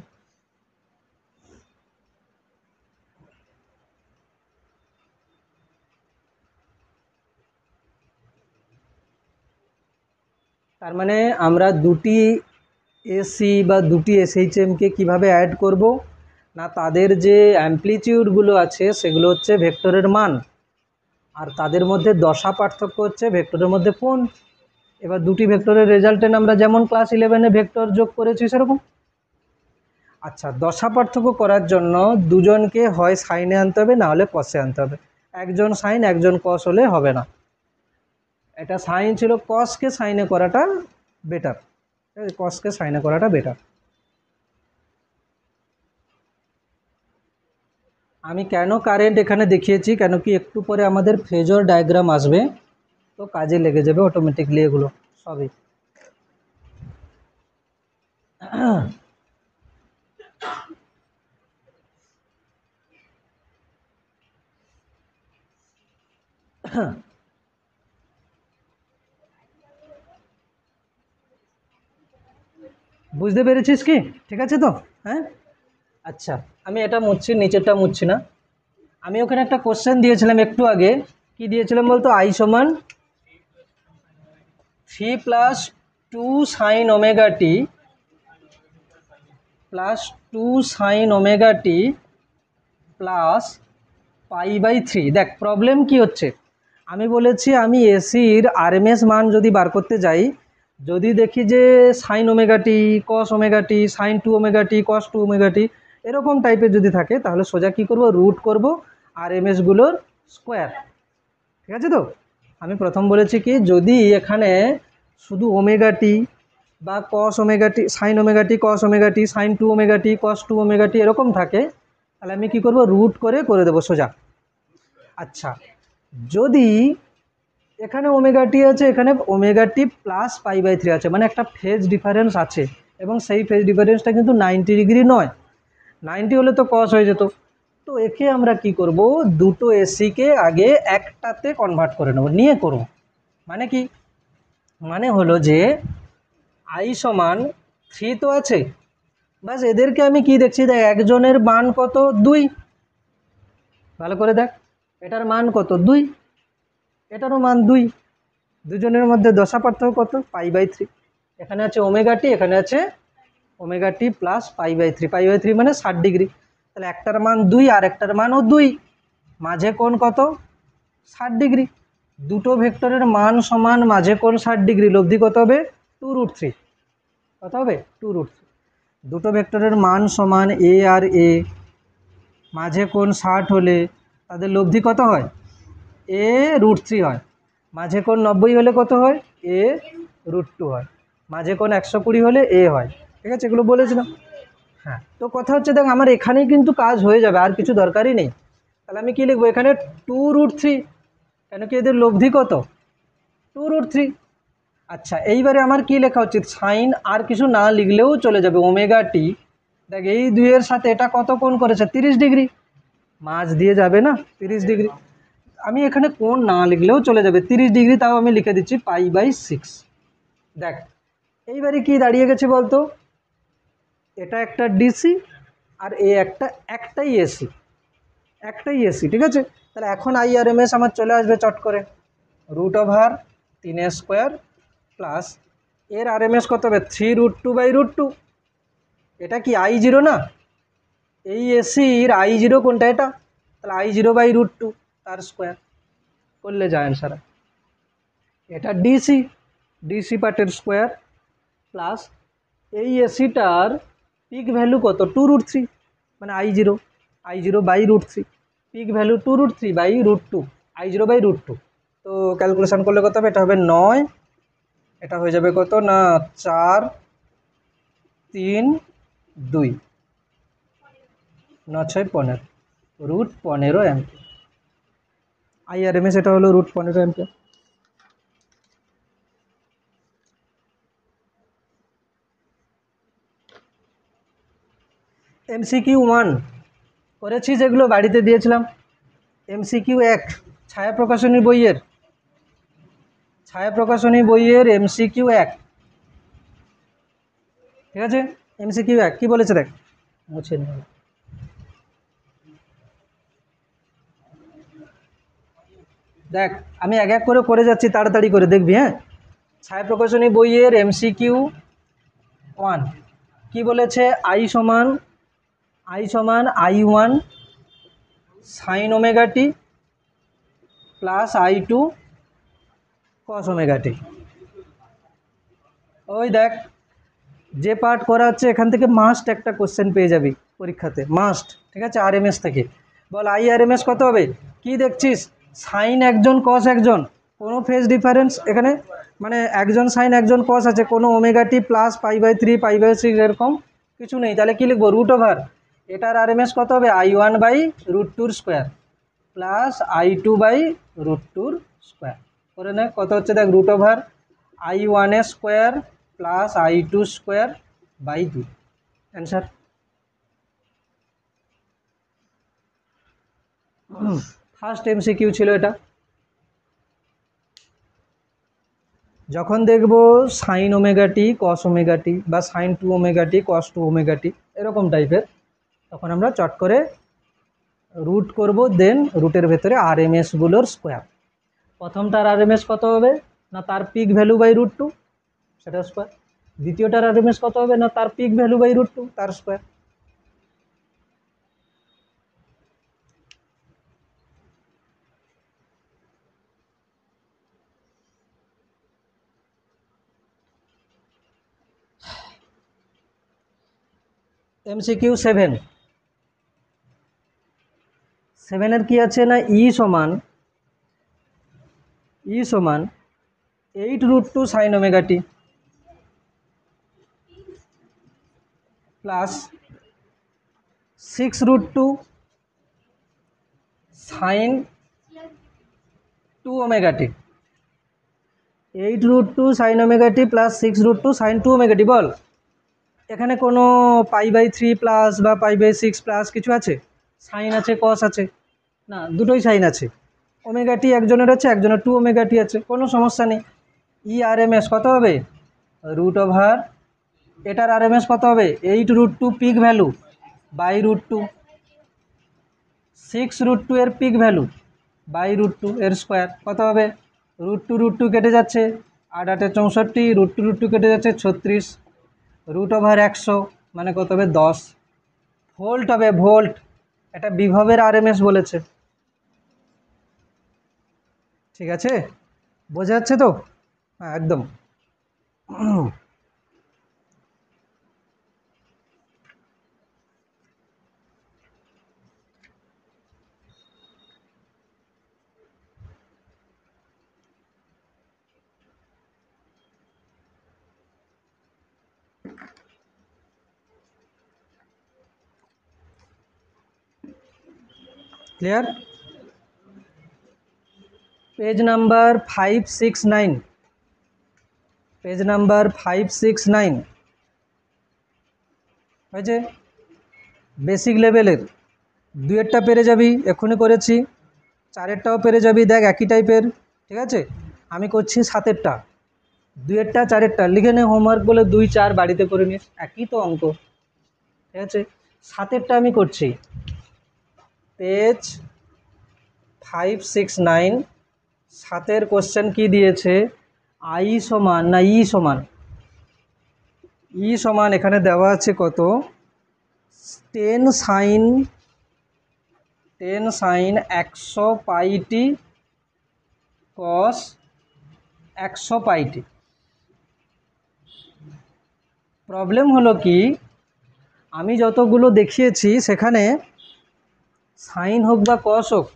তার মানে আমরা দুটি এসি বা দুটি এসএইচএমকে কিভাবে অ্যাড করব না, তাদের যে অ্যামপ্লিটিউডগুলো আছে সেগুলো হচ্ছে ভেক্টরের মান, আর তাদের মধ্যে দশা পার্থক্য হচ্ছে ভেক্টরের মধ্যে কোণ। এবার দুটি ভেক্টরের রেজাল্টেন্ট আমরা যেমন ক্লাস 11-এ ভেক্টর যোগ করেছি সেরকম। আচ্ছা, দশা পার্থক্য করার জন্য দুজনকে হয় সাইনে আনতে হবে, না হলে কসে আনতে হবে। একজন সাইন একজন কস হলে হবে না, এটা সাইন ছিল, কসকে সাইনে করাটা বেটার, কসকে সাইনে করাটা বেটার। আমি কেন কারেন্ট এখানে দেখিয়েছি, কেন কি একটু পরে আমাদের ফেজর ডায়াগ্রাম আসবে, তো কাজে লেগে যাবে অটোমেটিকলি এগুলো সবই। বুঝতে পেরেছিস কি, ঠিক আছে তো, হ্যাঁ। আচ্ছা, আমি এটা মুছছি, নিচেরটা মুছছি না। আমি ওখানে একটা কোশ্চেন দিয়েছিলাম একটু আগে, কি দিয়েছিলাম বলতো, I সমান 3 + 2 সাইন ওমেগা টি প্লাস 2 সাইন ওমেগা টি প্লাস π/3। দেখ প্রবলেম কি হচ্ছে, আমি বলেছি আমি এসির আরএমএস মান যদি বার করতে যাই, যদি দেখি যে sign omega t cos omega টি sign 2 omega t cos 2 omega t এরকম টাইপের যদি থাকে, তাহলে সোজা কী করব রুট করব আরএমএসগুলোর স্কোয়ার, ঠিক আছে তো। আমি প্রথম বলেছি কি, যদি এখানে শুধু ওমেগা টি বা কস ওমেগা টি sign omega t cos omega টি sign 2 omega t cos 2 omega t এরকম থাকে, তাহলে আমি কি করব রুট করে দেবো সোজা। আচ্ছা, যদি এখানে ওমেগা টি আছে, এখানে ওমেগা টি প্লাস π/3 আছে, মানে একটা ফেজ ডিফারেন্স আছে, এবং সেই ফেজ ডিফারেন্সটা কিন্তু 90 ডিগ্রি নয়, 90 হলে তো কস হয়ে যেত। তো একে আমরা কি করব, দুটো এসিকে আগে একটাতে কনভার্ট করে নেব, নিয়ে করব। মানে কি, মানে হলো যে আই সমান 3 তো আছে, বাস এদেরকে আমি কি দেখছি, দেখ একজনের মান কত 2, ভালো করে দেখ এটার মান কত 2, এটারও মান 2, দুজনের মধ্যে দশা পার্থক্য কত π/3। এখানে আছে ওমেগা টি, এখানে আছে ওমেগা টি প্লাস π/3, π/3 মানে 60 ডিগ্রি। তাহলে একটার মান 2 আর একটার মানও 2, মাঝে কোণ কত 60 ডিগ্রি। দুটো ভেক্টরের মান সমান, মাঝে কোণ 60 ডিগ্রি, লব্ধি কত হবে 2√3, কত হবে 2√3। দুটো ভেক্টরের মান সমান এ আর এ, মাঝে কোণ 60 হলে তাদের লব্ধি কত হয় a√3 হয়, মাঝে কোণ 90 হলে কত হয় a√2 হয়, মাঝে কোণ 120 হলে a হয়। ঠিক আছে, এগুলো বলেছিলাম। হ্যাঁ, তো কথা হচ্ছে দেখ আমার এখানেই কিন্তু কাজ হয়ে যাবে, আর কিছু দরকারই নেই। তাহলে আমি কি লিখবো এখানে 2√3, কেন কি এদের লব্ধি কত 2√3। আচ্ছা, এইবারে আমার কি লেখা উচিত, সাইন আর কিছু না লিখলেও চলে যাবে, ওমেগা টি। দেখ এই দুইয়ের সাথে এটা কত কোণ করেছে 30 ডিগ্রি, মাঝ দিয়ে যাবে না 30 ডিগ্রি। আমি এখানে কোণ না লিখলেও চলে যাবে 30 ডিগ্রি, তাও আমি লিখে দিচ্ছি π/6। দেখ এইবারে কি দাঁড়িয়ে গেছে বলতো, এটা একটা ডিসি আর এ একটাই এসি, একটাই এসি। ঠিক আছে, তাহলে এখন IRMS আমার চলে আসবে চট করে, √3² প্লাস এর RMS কত হবে 3√2/√2। এটা কি I0 না, এই এসির I0 কোনটা এটা, তাহলে I0/√2 তার স্কোয়ার করলে যায় অ্যান্সার। এটা ডিসি, ডিসি পার্টের স্কোয়ার প্লাস এই এসিটার পিক ভ্যালু কত 2√3, মানে I0/√3, পিক ভ্যালু 2√3/√2, I0/√2। তো ক্যালকুলেশন করলে কত হবে, এটা হবে 9, এটা হয়ে যাবে কত না 4, 3, 2, 9, 6, 15, √15 অ্যাম্পিয়ার। IRMS এটা হলো √15 অ্যাম্পিয়ার। MCQ 1 করেছি, যেগুলো বাড়িতে দিয়েছিলাম। MCQ 1 ছায়া প্রকাশনী বইয়ের, ছায়া প্রকাশনী বইয়ের MCQ 1। ঠিক আছে, MCQ 1 কি বলেছে দেখ, মুছে নিন। দেখ আমি এক এক করে যাচ্ছি, তাড়াতাড়ি করে দেখবি। হ্যাঁ, ছায়া প্রকাশনী বইয়ের MCQ 1 কি বলেছে, I সমান I1 সাইন ওমেগা টি প্লাস I2 কস ওমেগা টি। ওই দেখ যে পার্ট করা হচ্ছে এখান থেকে মাস্ট একটা কোশ্চেন পেয়ে যাবি পরীক্ষাতে, মাস্ট। ঠিক আছে, RMS থেকে বল IRMS কত হবে, কি দেখছিস সাইন একজন কস একজন, কোনো ফেজ ডিফারেন্স এখানে, মানে একজন সাইন একজন কস আছে, কোনো ওমেগা টি প্লাস π/3 π/6 এরকম কিছু নেই। তাহলে কি লিখবো √ওভার, এটার RMS কত হবে I1/√2 square plus I2/√2 square করে নে, কত হচ্ছে দেখ √over I1 square plus I2 square by 2, answer. First MCQ ছিল এটা। যখন দেখব sine omega t cos omega t বা sine 2 omega t cos 2 omega t এরকম টাইপের, তখন আমরা চট করে রুট করব, দেন রুটের ভেতরে RMSগুলোর স্কোয়ার। প্রথমটার RMS কত হবে না তার পিক ভ্যালু বাই√2 সেটা স্কোয়ার, দ্বিতীয়টার RMS কত হবে না তার পিক ভ্যালু বাই√2 তার স্কোয়ার। MCQ 7 7-এর কি আছে না ই সমান 8√2 সাইন ওমেগা টি প্লাস 6√2 সাইন 2 ওমেগা টি, 8√2 সাইন ওমেগা টি প্লাস 6√2 সাইন 2 ওমেগা টি। বল এখানে কোনো π/3 প্লাস বা π/6 প্লাস কিছু আছে, সাইন আছে কস আছে না, দুটোই সাইন আছে, ওমেগা টি একজনের আছে একজনের 2 ওমেগা টি আছে, কোনো সমস্যা নেই। IRMS কত হবে রুট ওভার এটার আরএমএস কত হবে 8√2 পিক ভ্যালু বাই √2, 6√2 এর পিক ভ্যালু বাই √2 এর স্কোয়ার কত হবে √2 কেটে যাচ্ছে 8 8 64, √2 কেটে যাচ্ছে 36, রুট ওভার 100 মানে কত হবে 10 ভোল্ট হবে ভোল্ট। এটা বিভবের আরএমএস বলেছে। ঠিক আছে, বোঝা যাচ্ছে তো? হ্যাঁ একদম। Clear? Page number 569, page number 569 হয়েছে। বেসিক লেভেলের দুয়েরটা পেরে যাবি, এক্ষুনি করেছি, চারেরটাও পেরে যাবি, দেখ একই টাইপের। ঠিক আছে, আমি করছি সাতেরটা, দুয়েরটা চারেরটা লিখে নে হোমওয়ার্ক বলে 2 4 বাড়িতে করে নিস, একই তো অঙ্ক। ঠিক আছে, সাতেরটা আমি করছি, পেজ 569, সাতের কোশ্চেন কি দিয়েছে, আই সমান না ই সমান, ই সমান এখানে দেওয়া আছে কত 10 সাইন 100 পাইটি কস 100 পাইটি। প্রবলেম হলো কি আমি যতগুলো দেখিয়েছি সেখানে সাইন হোক বা কস হোক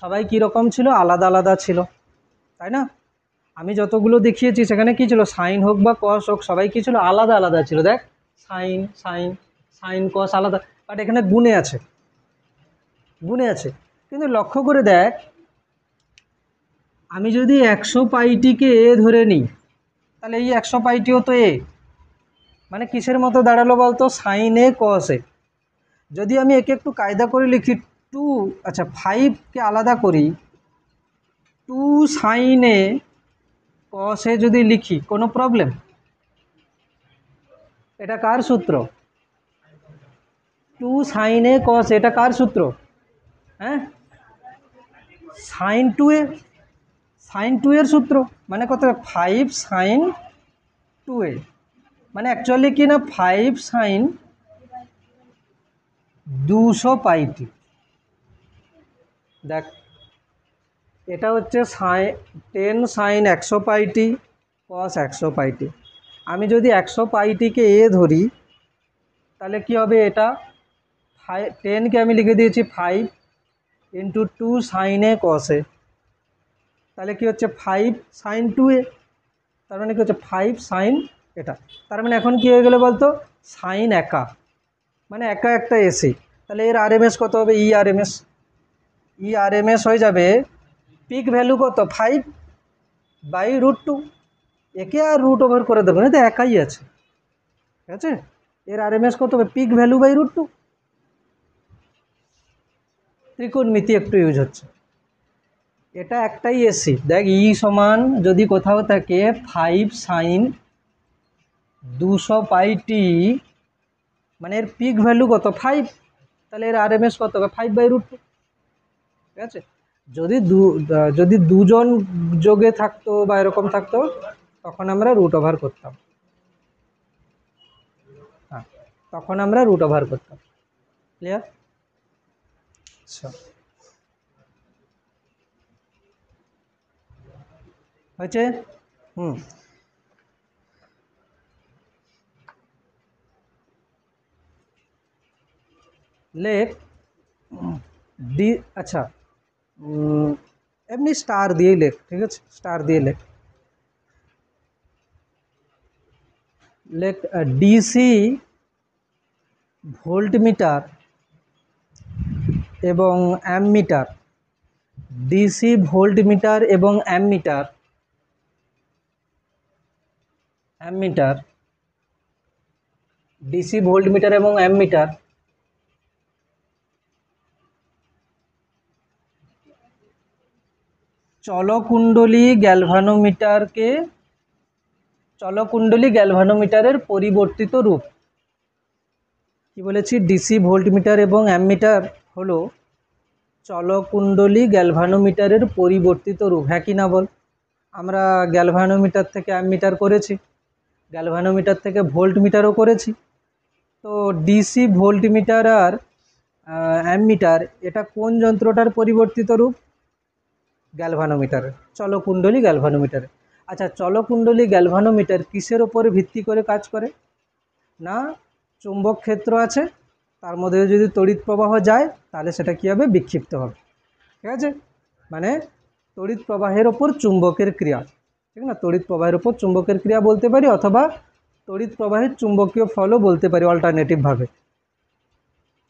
সবাই কীরকম ছিল, আলাদা আলাদা ছিল, তাই না? আমি যতগুলো দেখিয়েছি সেখানে কী ছিল, সাইন হোক বা কস হোক সবাই কী ছিল, আলাদা আলাদা ছিল। দেখ সাইন সাইন সাইন কস আলাদা, বাট এখানে গুণে আছে, গুণে আছে। কিন্তু লক্ষ্য করে দেখ, আমি যদি 100 পাইটিকে এ ধরে নিই তাহলে এই 100 পাইটিও তো এ, মানে কিসের মতো দাঁড়ালো বলতো, সাইন এ কস এ। যদি আমি একে একটু কায়দা করে লিখি 2, আচ্ছা 5কে আলাদা করি, 2 সাইন এ কস এ যদি লিখি কোনো প্রবলেম? এটা কার সূত্র? 2 সাইন এ কস, এটা কার সূত্র? হ্যাঁ, সাইন 2 এ, সাইন 2 এর সূত্র, মানে কত 5 সাইন 2 এ, মানে অ্যাকচুয়ালি কি না 5 সাইন 200 পাইটি। দেখ এটা হচ্ছে 10 সাইন 100 পাইটি কস 100 পাইটি। আমি যদি 100 পাইটিকে এ ধরি তাহলে কি হবে, এটা 10কে আমি লিখে দিয়েছি 5 ইন্টু 2 সাইন এ কস এ, তাহলে কি হচ্ছে 5 সাইন 2 এ, তার মানে কি হচ্ছে 5 সাইন এটা। তার মানে এখন কি হয়ে গেলে বলতো, সাইন একা, মানে একা একটা এসি, তাহলে এর আরএমএস কত হবে, ই আরএমএস, ই আরএমএস হয়ে যাবে পিক ভ্যালু কত 5 বাই √2, একে আর রুট ওভার করে দেবো না, তো একাই আছে। ঠিক আছে, এর আরএমএস কত হবে পিক ভ্যালু বাই √2। ত্রিকোণমিতি একটু ইউজ হচ্ছে, এটা একটাই এসি। দেখ ই সমান যদি কোথাও থাকে 5 সাইন 200 পাইটি, মানে এর পিক ভ্যালু কত 5, তাহলে এর আরএমএস কত হবে 5 বাই √2। ঠিক আছে, যদি দুজন যোগে থাকতো বা এরকম থাকতো তখন আমরা রুট ওভার করতাম, হ্যাঁ তখন আমরা রুট ওভার করতাম। ক্লিয়ার? আচ্ছা হয়েছে। লেখ ডি, আচ্ছা এমনি স্টার দিয়ে লেখ, ঠিক আছে স্টার দিয়ে লেখ, লেখ ডিসি ভোল্টমিটার এবং অ্যামমিটার, ডিসি ভোল্টমিটার এবং অ্যামমিটার, অ্যামমিটার ডিসি ভোল্টমিটার এবং অ্যামমিটার চলকুণ্ডলী গ্যালভানোমিটারকে চলকুণ্ডলী গ্যালভানোমিটারের পরিবর্তিত রূপ। কি বলেছি, ডিসি ভোল্টমিটার এবং অ্যামমিটার হলো চলকুণ্ডলী গ্যালভানোমিটারের পরিবর্তিত রূপ। হ্যাঁ কি না বল? আমরা গ্যালভানোমিটার থেকে অ্যামমিটার করেছি, গ্যালভানোমিটার থেকে ভোল্টমিটারও করেছি। তো ডিসি ভোল্টমিটার আর অ্যামমিটার এটা কোন যন্ত্রটার পরিবর্তিত রূপ? গ্যালভানোমিটারের, চলকুণ্ডলী গ্যালভানোমিটারের। আচ্ছা, চলকুণ্ডলী গ্যালভানোমিটার কিসের ওপরে ভিত্তি করে কাজ করে? না, চুম্বক ক্ষেত্র আছে, তার মধ্যে যদি তড়িৎ প্রবাহ যায় তাহলে সেটা কী হবে? বিক্ষিপ্ত হবে। ঠিক আছে, মানে তড়িৎ প্রবাহের ওপর চুম্বকের ক্রিয়া, ঠিক না? তড়িৎ প্রবাহের ওপর চুম্বকের ক্রিয়া বলতে পারি, অথবা তড়িৎ প্রবাহের চুম্বকীয় ফলও বলতে পারি অল্টারনেটিভভাবে।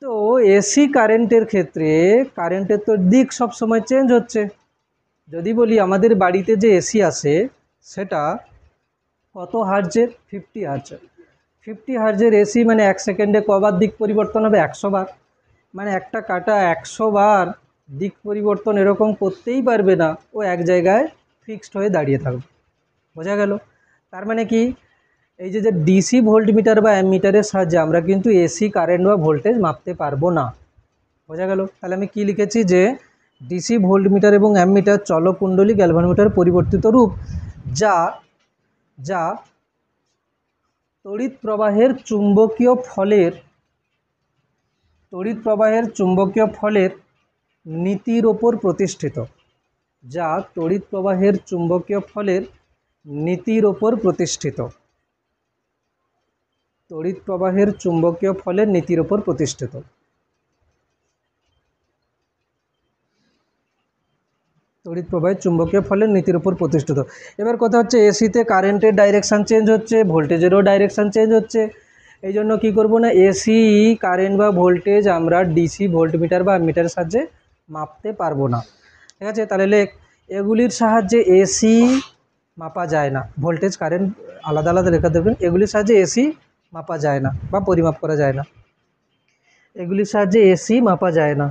তো এসি কারেন্টের ক্ষেত্রে কারেন্টের তো দিক সবসময় চেঞ্জ হচ্ছে। যদি বলি আমাদের বাড়িতে যে এসি আছে সেটা কত হার্জের? 50 হার্জের। 50 হার্জের এসি মানে 1 সেকেন্ডে কবার দিক পরিবর্তন হবে? 100 বার। মানে একটা কাটা 100 বার দিক পরিবর্তন এরকম করতেই পারবে না, ও এক জায়গায় ফিক্সড হয়ে দাঁড়িয়ে থাকবে। বোঝা গেল? তার মানে কি, এই যে ডিসি ভোল্টমিটার বা অ্যামমিটারের সাহায্যে আমরা কিন্তু এসি কারেন্ট বা ভোল্টেজ মাপতে পারবো না। বোঝা গেল? তাহলে আমি কি লিখেছি, যে ডিসি ভোল্টমিটার এবং অ্যামমিটার চলকুণ্ডলী গ্যালভানোমিটার পরিবর্তিত রূপ, যা যা তড়িৎ প্রবাহের চুম্বকীয় ফলের নীতির ওপর প্রতিষ্ঠিত। যা তড়িৎ প্রবাহের চুম্বকীয় ফলের নীতির ওপর প্রতিষ্ঠিত। তড়িৎ প্রবাহের চুম্বকীয় ফলের নীতির ওপর প্রতিষ্ঠিত। তড়িৎ প্রবাহের চুম্বকীয় ফলের নীতির উপর প্রতিষ্ঠিত। এবার কথা হচ্ছে, এসিতে কারেন্টের ডাইরেকশান চেঞ্জ হচ্ছে, ভোল্টেজেরও ডাইরেকশান চেঞ্জ হচ্ছে। এই জন্য কী করবো না, এসি কারেন্ট বা ভোল্টেজ আমরা ডিসি ভোল্টমিটার বা অ্যামমিটারের সাহায্যে মাপতে পারবো না। ঠিক আছে, তাহলে এগুলির সাহায্যে এসি মাপা যায় না। ভোল্টেজ কারেন্ট আলাদা আলাদা লেখা দেবেন। এগুলির সাহায্যে এসি মাপা যায় না বা পরিমাপ করা যায় না। এগুলির সাহায্যে এসি মাপা যায় না।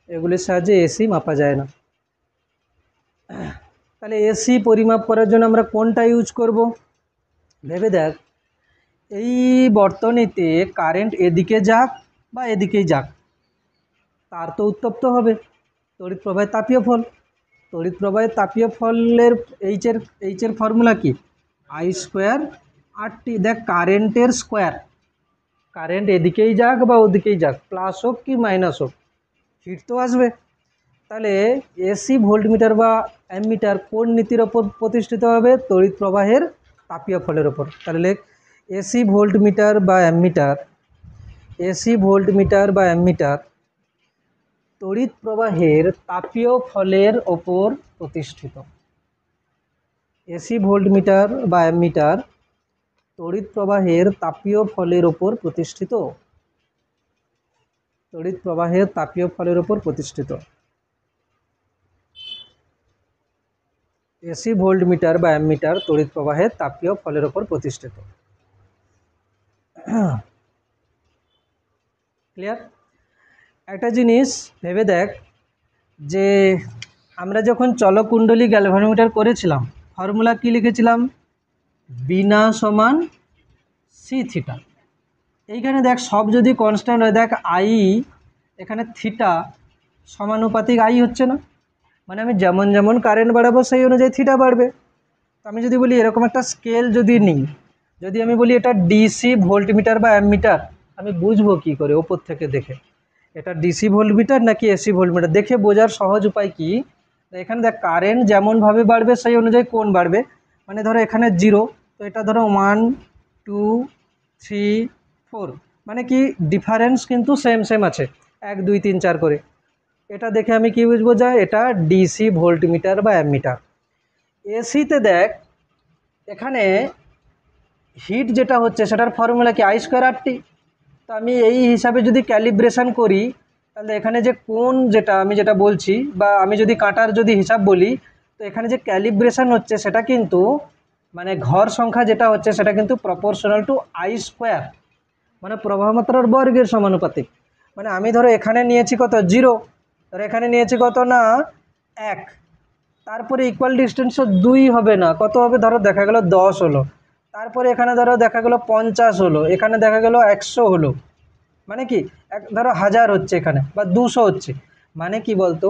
এগুলির সাহায্যে এসি মাপা যায় না। তাহলে এসি পরিমাপ করার জন্য আমরা কোনটা ইউজ করব? ভেবে দেখ, এই বর্তনীতে কারেন্ট এদিকে যাক বা এদিকেই যাক, তার তো উত্তপ্ত হবে তড়িৎ প্রবাহের তাপীয় ফল। তড়িৎ প্রবাহের তাপীয় ফলের এইচের ফর্মুলা কি? I² RT। দেখ, কারেন্টের স্কোয়ার, কারেন্ট এদিকেই যাক বা ওদিকেই যাক, প্লাস হোক কি মাইনাস হোক, হিট তো আসবে। তাহলে এসি ভোল্টমিটার বা অ্যামমিটার কোন নীতির ওপর প্রতিষ্ঠিত হবে? তড়িৎ প্রবাহের তাপীয় ফলের ওপর। তাহলে এসি ভোল্টমিটার বা অ্যামমিটার তড়িৎ প্রবাহের তাপীয় ফলের ওপর প্রতিষ্ঠিত। এসি ভোল্টমিটার বা অ্যামমিটার তড়িৎ প্রবাহের তাপীয় ফলের ওপর প্রতিষ্ঠিত। তড়িৎ প্রবাহের তাপীয় ফলের ওপর প্রতিষ্ঠিত। এসি ভোল্টমিটার বা অ্যামমিটার তড়িৎ প্রবাহের তাপীয় ফলের ওপর প্রতিষ্ঠিত। ক্লিয়ার? একটা জিনিস ভেবে দেখ, যে আমরা যখন চলকুণ্ডলী গ্যালভানোমিটার করেছিলাম, ফর্মুলা কি লিখেছিলাম? বিনা সমান সি থিটা। এইখানে দেখ, সব যদি কনস্ট্যান্ট হয়, দেখ আই এখানে থিটা সমানুপাতিক আই হচ্ছে না? মানে আমি যেমন যেমন কারেন্ট বাড়াবো সেই অনুযায়ী থিটা বাড়বে। তো আমি যদি বলি এরকম একটা স্কেল যদি নিই, যদি আমি বলি এটা ডিসি ভোল্টমিটার বা অ্যামমিটার, আমি বুঝবো কী করে ওপর থেকে দেখে এটা ডিসি ভোল্টমিটার নাকি এসি ভোল্টমিটার? দেখে বোঝার সহজ উপায় কি, এখানে দেখ কারেন্ট যেমনভাবে বাড়বে সেই অনুযায়ী কোণ বাড়বে। মানে ধরো এখানে 0, তো এটা ধরো 1 2 3 4, মানে কি ডিফারেন্স কিন্তু সেম আছে, 1 2 3 4 করে। এটা দেখে আমি কি বুঝবো, যে এটা ডিসি ভোল্টমিটার বা অ্যামমিটার। এসিতে দেখ, এখানে হিট যেটা হচ্ছে সেটার ফর্মুলা কি? I² RT। তো আমি এই হিসাবে যদি ক্যালিব্রেশন করি, তাহলে এখানে যে কোণ যেটা বলছি, বা আমি যদি কাঁটার যদি হিসাব বলি, তো এখানে যে ক্যালিব্রেশন হচ্ছে সেটা কিন্তু মানে ঘর সংখ্যা যেটা হচ্ছে সেটা কিন্তু প্রপোর্শনাল টু I², মানে প্রবাহমাত্রার বর্গের সমানুপাতিক। মানে আমি ধরো এখানে নিয়েছি কত? 0, আর এখানে নিয়েছি কত না 1, তারপরে ইকুয়াল ডিস্টেন্স 2 হবে না, কত হবে, ধরো দেখা গেল 10 হলো, তারপরে এখানে ধরো দেখা গেল 50 হলো, এখানে দেখা গেল 100 হলো, মানে কি ধরো 1000 হচ্ছে এখানে বা 200 হচ্ছে, মানে কি বলতো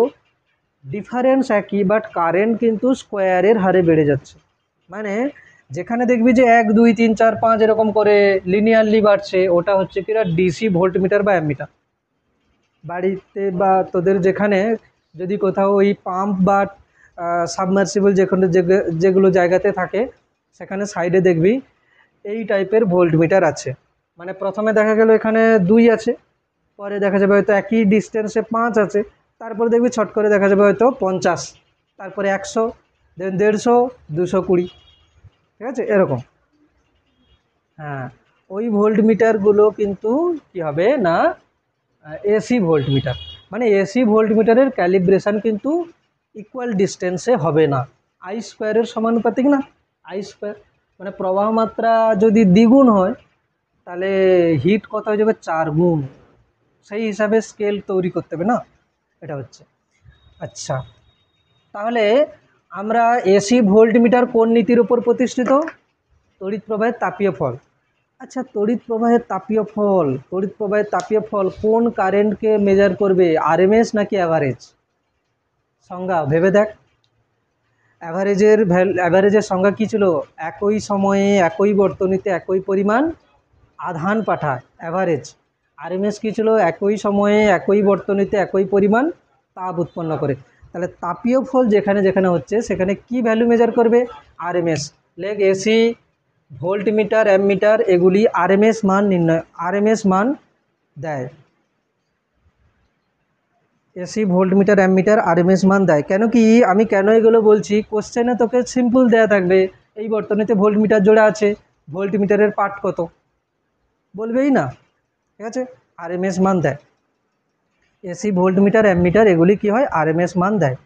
ডিফারেন্স একই বাট কারেন্ট কিন্তু স্কোয়ারের হারে বেড়ে যাচ্ছে। মানে যেখানে দেখবি যে 1 2 3 4 5 এরকম করে লিনিয়ারলি বাড়ছে, ওটা হচ্ছে কিনা ডিসি ভোল্টমিটার বা অ্যামমিটার। বাড়িতে বা তোদের যেখানে যদি কোথাও ওই পাম্প বা সাবমার্সিবল যেখানে যেগুলো জায়গাতে থাকে, সেখানে সাইডে দেখবি এই টাইপের ভোল্টমিটার আছে। মানে প্রথমে দেখা গেল এখানে 2 আছে, পরে দেখা যাবে হয়তো একই ডিস্টেন্সে 5 আছে, তারপরে দেখবি ছট করে দেখা যাবে হয়তো 50, তারপরে 100, দেন 150, 220, ঠিক আছে এরকম। হ্যাঁ, ওই ভোল্টমিটারগুলো কিন্তু কি হবে না এসি ভোল্টমিটার, মানে এসি ভোল্টমিটারের ক্যালিব্রেশন কিন্তু ইকুয়াল ডিস্টেন্সে হবে না, আই স্কোয়ারের সমানুপাতিক না। আই স্কোয়ার মানে প্রবাহ মাত্রা যদি দ্বিগুণ হয় তাহলে হিট কত হয়ে যাবে, 4 গুণ, সেই হিসাবে স্কেল তৈরি করতে হবে না, এটা হচ্ছে। আচ্ছা, তাহলে আমরা এসি ভোল্টমিটার কোন নীতির উপর প্রতিষ্ঠিত, তড়িৎ প্রবাহের তাপীয় ফল। আচ্ছা, তড়িৎ প্রবাহের তাপীয় ফল কোন কারেন্টকে মেজার করবে, আরএমএস নাকি অ্যাভারেজ? সংজ্ঞা ভেবে দেখ, অ্যাভারেজের সংজ্ঞা কী ছিল, একই সময়ে একই বর্তনীতে একই পরিমাণ আধান পাঠায় অ্যাভারেজ। আরএমএস কী ছিল, একই সময়ে একই বর্তনীতে একই পরিমাণ তাপ উৎপন্ন করে। তাহলে তাপীয় ফল যেখানে যেখানে হচ্ছে সেখানে কি ভ্যালু মেজার করবে, RMS. Leg AC voltmeter ammeter এগুলি আরএমএস মান দেয়। এসি ভোল্টমিটার অ্যামমিটার আরএমএস মান দেয়। কেন কি আমি কেন এগুলো বলছি, কোশ্চেনে তোকে সিম্পল দেয়া থাকবে এই বর্তনীতে ভোল্টমিটার জোড়া আছে, ভোল্টমিটারের পার্ট কত, বলবেই না, ঠিক আছে, আরএমএস মান দেয়। এসি ভোল্টমিটার অ্যামমিটার এগুলি কি হয়, আরএমএস মান দেয়।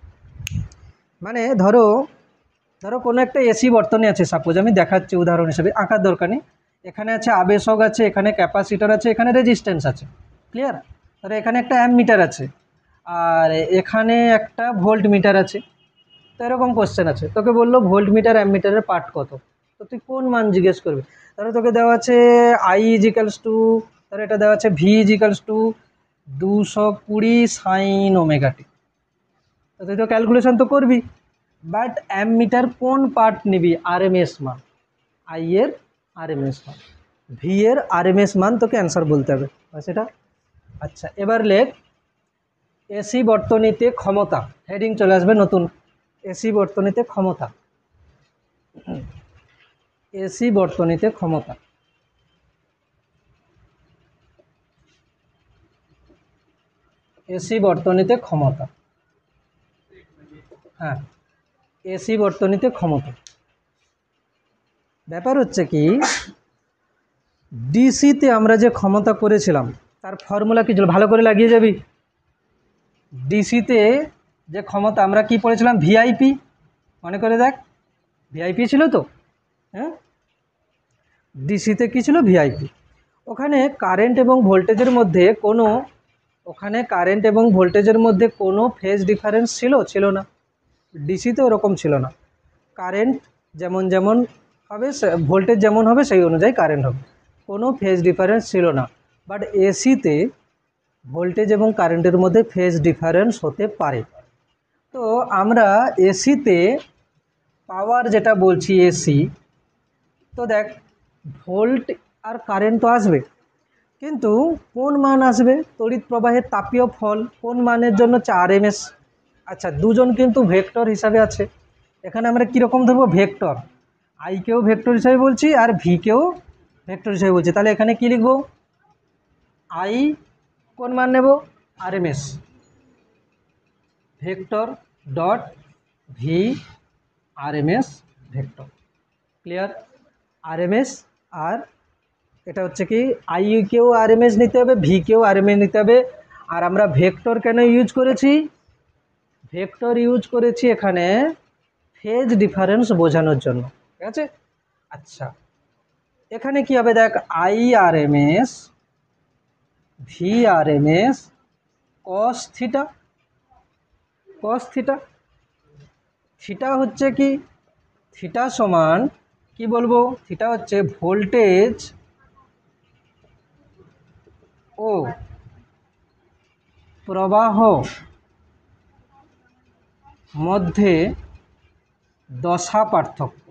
মানে ধরো কোনো একটা এসি বর্তনী আছে, সাপোজ আমি দেখাচ্ছি উদাহরণ হিসেবে, আঁকার দরকার নেই। এখানে আছে আবেশক আছে, এখানে ক্যাপাসিটর আছে, এখানে রেজিস্ট্যান্স আছে, ক্লিয়ার। ধরো এখানে একটা অ্যামমিটার আছে আর এখানে একটা ভোল্ট মিটার আছে। তো এরকম কোশ্চেন আছে, তোকে বললো ভোল্ট মিটার অ্যামমিটারের পার্ট কত, তো তুই কোন মান জিজ্ঞেস করবি। ধরো তোকে দেওয়া আছে আই ইজিক্যালস টু, ধরো এটা দেওয়া আছে V equals to 220 sine omega t, তো তুই তো ক্যালকুলেশন তো করবি, বাট অ্যামমিটার কোন পার্ট নিবি, আরএমএস মান, আই এর আরএমএস মান, ভি এর আরএমএস মান তোকে অ্যান্সার বলতে হবে, সেটা। আচ্ছা, এবার লেখ এসি বর্তনীতে ক্ষমতা, হেডিং চলে আসবে নতুন, এসি বর্তনীতে ক্ষমতা, এসি বর্তনীতে ক্ষমতা। এসি বর্তনীতে ক্ষমতা, হ্যাঁ, এসি বর্তনীতে ক্ষমতা। ব্যাপার হচ্ছে কি, ডিসিতে আমরা যে ক্ষমতা করেছিলাম তার ফর্মুলা কি ছিল, ভালো করে লাগিয়ে যাবি। ডিসিতে যে ক্ষমতা আমরা কি পড়েছিলাম, ভিআইপি, মনে করে দেখ, ভিআইপি ছিল তো, হ্যাঁ, ডিসিতে কী ছিল, ভিআইপি। ওখানে কারেন্ট এবং ভোল্টেজের মধ্যে কোনো ফেজ ডিফারেন্স ছিল না। ডিসিতে ওরকম ছিল না, কারেন্ট যেমন হবে, ভোল্টেজ যেমন হবে সেই অনুযায়ী কারেন্ট হবে, কোনো ফেজ ডিফারেন্স ছিল না। বাট এসিতে ভোল্টেজ এবং কারেন্টের মধ্যে ফেজ ডিফারেন্স হতে পারে। তো আমরা এসিতে পাওয়ার যেটা বলছি এসি, তো দেখ ভোল্ট আর কারেন্ট তো আসবে, কিন্তু কোন মান আসবে, তড়িৎ প্রবাহের তাপীয় ফল কোন মানের জন্য হচ্ছে আরএমএস। আচ্ছা, দুজন কিন্তু ভেক্টর হিসাবে আছে, এখানে আমরা কীরকম ধরবো, ভেক্টর, আইকেও ভেক্টর হিসাবে বলছি আর ভিকেও ভেক্টর হিসাবে বলছি। তাহলে এখানে কি লিখব, আই কোন মান নেব, RMS, vector dot V RMS vector, clear. RMS আর এটা হচ্ছে কি, আইকেও আরএমএস নিতে হবে, ভিকেও আরএমএস নিতে হবে। আর আমরা ভেক্টর কেন ইউজ করেছি, এখানে ফেজ ডিফারেন্স বোঝানোর জন্য, ঠিক আছে। আচ্ছা, এখানে কি হবে দেখ, I RMS V RMS cos theta, theta হচ্ছে কি, থিটা সমান কি বলবো, থিটা হচ্ছে ভোল্টেজ ও প্রবাহ মধ্যে দশা পার্থক্য।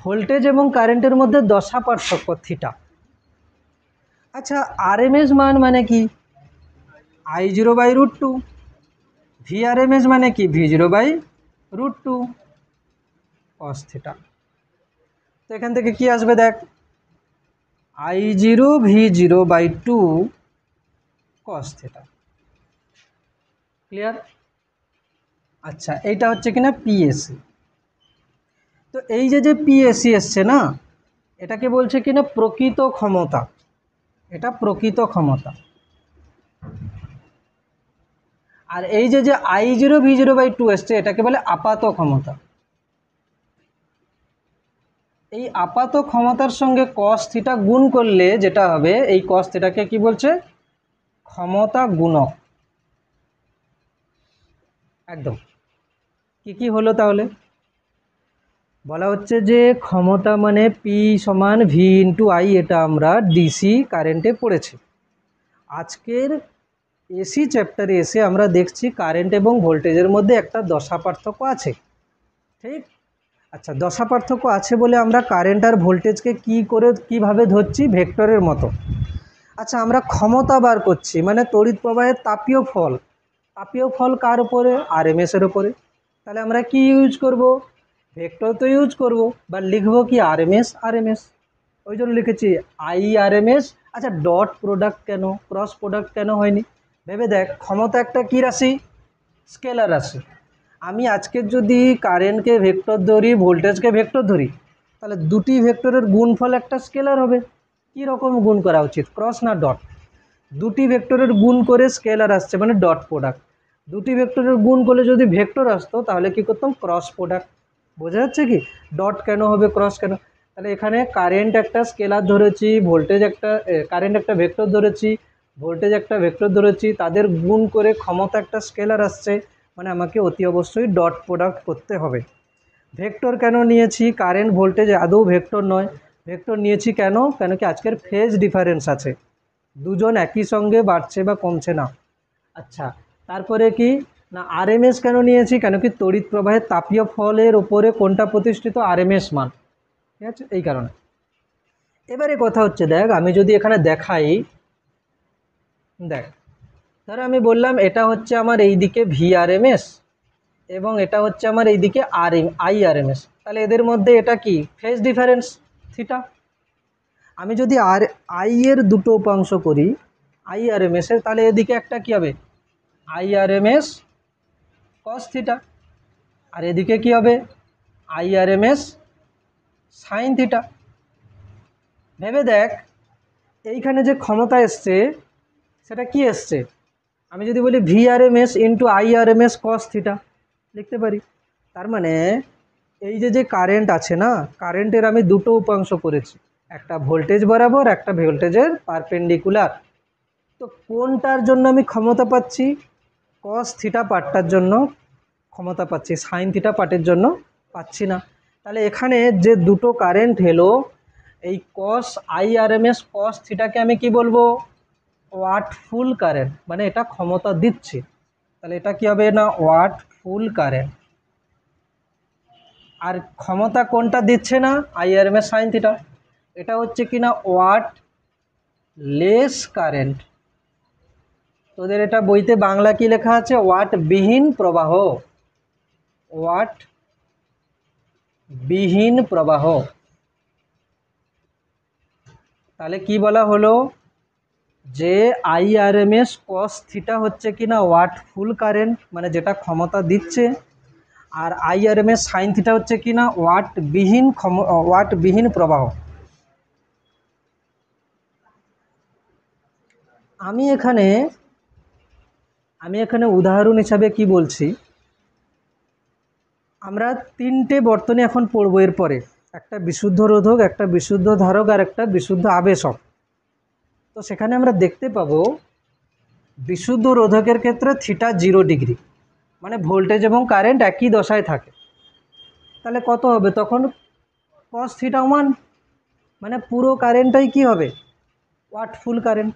ভোল্টেজ এবং কারেন্টের মধ্যে দশা পার্থক্য থিটা। আচ্ছা আরএমএস মান মানে কি, I0/√2। ভিআরএমএস মানে কি, V0/√2 cos থিটা। তো এখান থেকে কি আসবে দেখ, I0 V0/2 cos theta. Clear? আচ্ছা এইটা হচ্ছে কিনা পিএসি। তো এই যে পিএসি এসছে না, এটাকে বলছে কিনা প্রকৃত ক্ষমতা, এটা প্রকৃত ক্ষমতা। আর এই যে I0 V0/2 এসছে এটাকে বলে আপাত ক্ষমতা। এই আপাত ক্ষমতার সঙ্গে cos থিটা গুণ করলে যেটা হবে, এই cos থিটাকে কি বলছে, ক্ষমতা গুণক। একদম। কি হলো তাহলে, বলা হচ্ছে যে ক্ষমতা মানে P সমান V ইন্টু I, এটা আমরা ডিসি কারেন্টে পড়েছি। আজকের এসি চ্যাপ্টারে এসে আমরা দেখছি কারেন্ট এবং ভোল্টেজের মধ্যে একটা দশা পার্থক্য আছে, ঠিক? আচ্ছা দশা পার্থক্য আছে বলে আমরা কারেন্ট আর ভোল্টেজকে কিভাবে ধরছি, ভেক্টরের মতো। আচ্ছা আমরা ক্ষমতা বার করছি, মানে তড়িৎ প্রবাহের তাপীয় ফল। তাপীয় ফল কার উপরে, আরএমএসের উপরে। তাহলে আমরা কি ইউজ করব, ভেক্টর তো ইউজ করব, বা লিখব কি আরএমএস। ওই জন্য লিখেছি IRMS। আচ্ছা ডট প্রোডাক্ট কেন, ক্রস প্রোডাক্ট কেন হয়নি, ভেবে দেখ। ক্ষমতা একটা কি রাশি, স্কেলার রাশি। আমি আজকের যদি কারেন্টকে ভেক্টর ধরি, ভোল্টেজকে ভেক্টর ধরি, তাহলে দুটি ভেক্টরের গুণফল একটা স্কেলার হবে। কী রকম গুণ করা উচিত, ক্রস না ডট? দুটি ভেক্টরের গুণ করে স্কেলার আসছে মানে ডট প্রোডাক্ট। দুটি ভেক্টরের গুণ করলে যদি ভেক্টর আসতো তাহলে কি করতাম, ক্রস প্রোডাক্ট। বোঝা যাচ্ছে কি, ডট কেন হবে, ক্রস কেন? তাহলে এখানে কারেন্ট একটা স্কেলার ধরেছি, ভোল্টেজ একটা, কারেন্ট একটা ভেক্টর ধরেছি, ভোল্টেজ একটা ভেক্টর ধরেছি, তাদের গুণ করে ক্ষমতা একটা স্কেলার আসছে, মানে আমাকে অতি অবশ্যই ডট প্রোডাক্ট করতে হবে। ভেক্টর কেন নিয়েছি, কারেন্ট ভোল্টেজ আদৌ ভেক্টর নয়, ভেক্টর নিয়েছি কেন, কি আজকের ফেজ ডিফারেন্স আছে, দুজন একই সঙ্গে বাড়ছে বা কমছে না। আচ্ছা তারপরে কি না, আরএমএস কেন নিয়েছি, কি তড়িৎ প্রবাহের তাপীয় ফলের ওপরে কোনটা প্রতিষ্ঠিত, আরএমএস মান, ঠিক আছে, এই কারণে। এবারে কথা হচ্ছে দেখ, আমি যদি এখানে দেখাই, দেখ ধরো আমি বললাম এটা হচ্ছে আমার এই দিকে ভিআরএমএস এবং এটা হচ্ছে আমার এইদিকে IRMS, তাহলে এদের মধ্যে এটা কি, ফেজ ডিফারেন্স থিটা। আমি যদি I এর দুটো উপাংশ করি IRMS এর, তাহলে এদিকে একটা কি হবে, IRMS cos থিটা, আর এদিকে কি হবে, IRMS sin থিটা। ভেবে দেখ এইখানে যে ক্ষমতা এসছে সেটা কি এসছে, আমি যদি বলি VRMS into IRMS cos theta লিখতে পারি। তার মানে এই যে কারেন্ট আছে না, কারেন্টের আমি দুটো উপাংশ করেছি, একটা ভোল্টেজ বরাবর, একটা ভোল্টেজের পারপেন্ডিকুলার। তো কোনটার জন্য আমি ক্ষমতা পাচ্ছি, cos থিটা পার্টটার জন্য ক্ষমতা পাচ্ছি, sin থিটা পার্টের জন্য পাচ্ছি না। তাহলে এখানে যে দুটো কারেন্ট এলো, এই cos IRMS cos থিটাকে আমি কি বলবো, ওয়াটফুল কারেন্ট, মানে এটা ক্ষমতা দিচ্ছে। তাহলে এটা কি হবে না, ওয়াটফুল কারেন্ট। আর ক্ষমতা কোনটা দিচ্ছে না, IRMS sin থিটা, এটা হচ্ছে কিনা ওয়াট লেস কারেন্ট। তোদের এটা বইতে বাংলা কি লেখা আছে, ওয়াট বিহীন প্রবাহ, ওয়াট বিহীন প্রবাহ। তাহলে কি বলা হলো, যে IRMS cos থিটা হচ্ছে কিনা ওয়াটফুল কারেন্ট, মানে যেটা ক্ষমতা দিচ্ছে, আর IRMS sin থিটা হচ্ছে কিনা ওয়াট বিহীন প্রবাহ। আমি এখানে উদাহরণ হিসাবে কি বলছি, আমরা তিনটে বর্তনী এখন পড়বো এরপরে, একটা বিশুদ্ধ রোধক, একটা বিশুদ্ধ ধারক, আর একটা বিশুদ্ধ আবেশক। তো সেখানে আমরা দেখতে পাবো বিশুদ্ধ রোধকের ক্ষেত্রে থিটা 0 ডিগ্রি, মানে ভোল্টেজ এবং কারেন্ট একই দশায় থাকে। তাহলে কত হবে তখন? কস থিটা 1, মানে পুরো কারেন্টটাই কি হবে? Watt full current.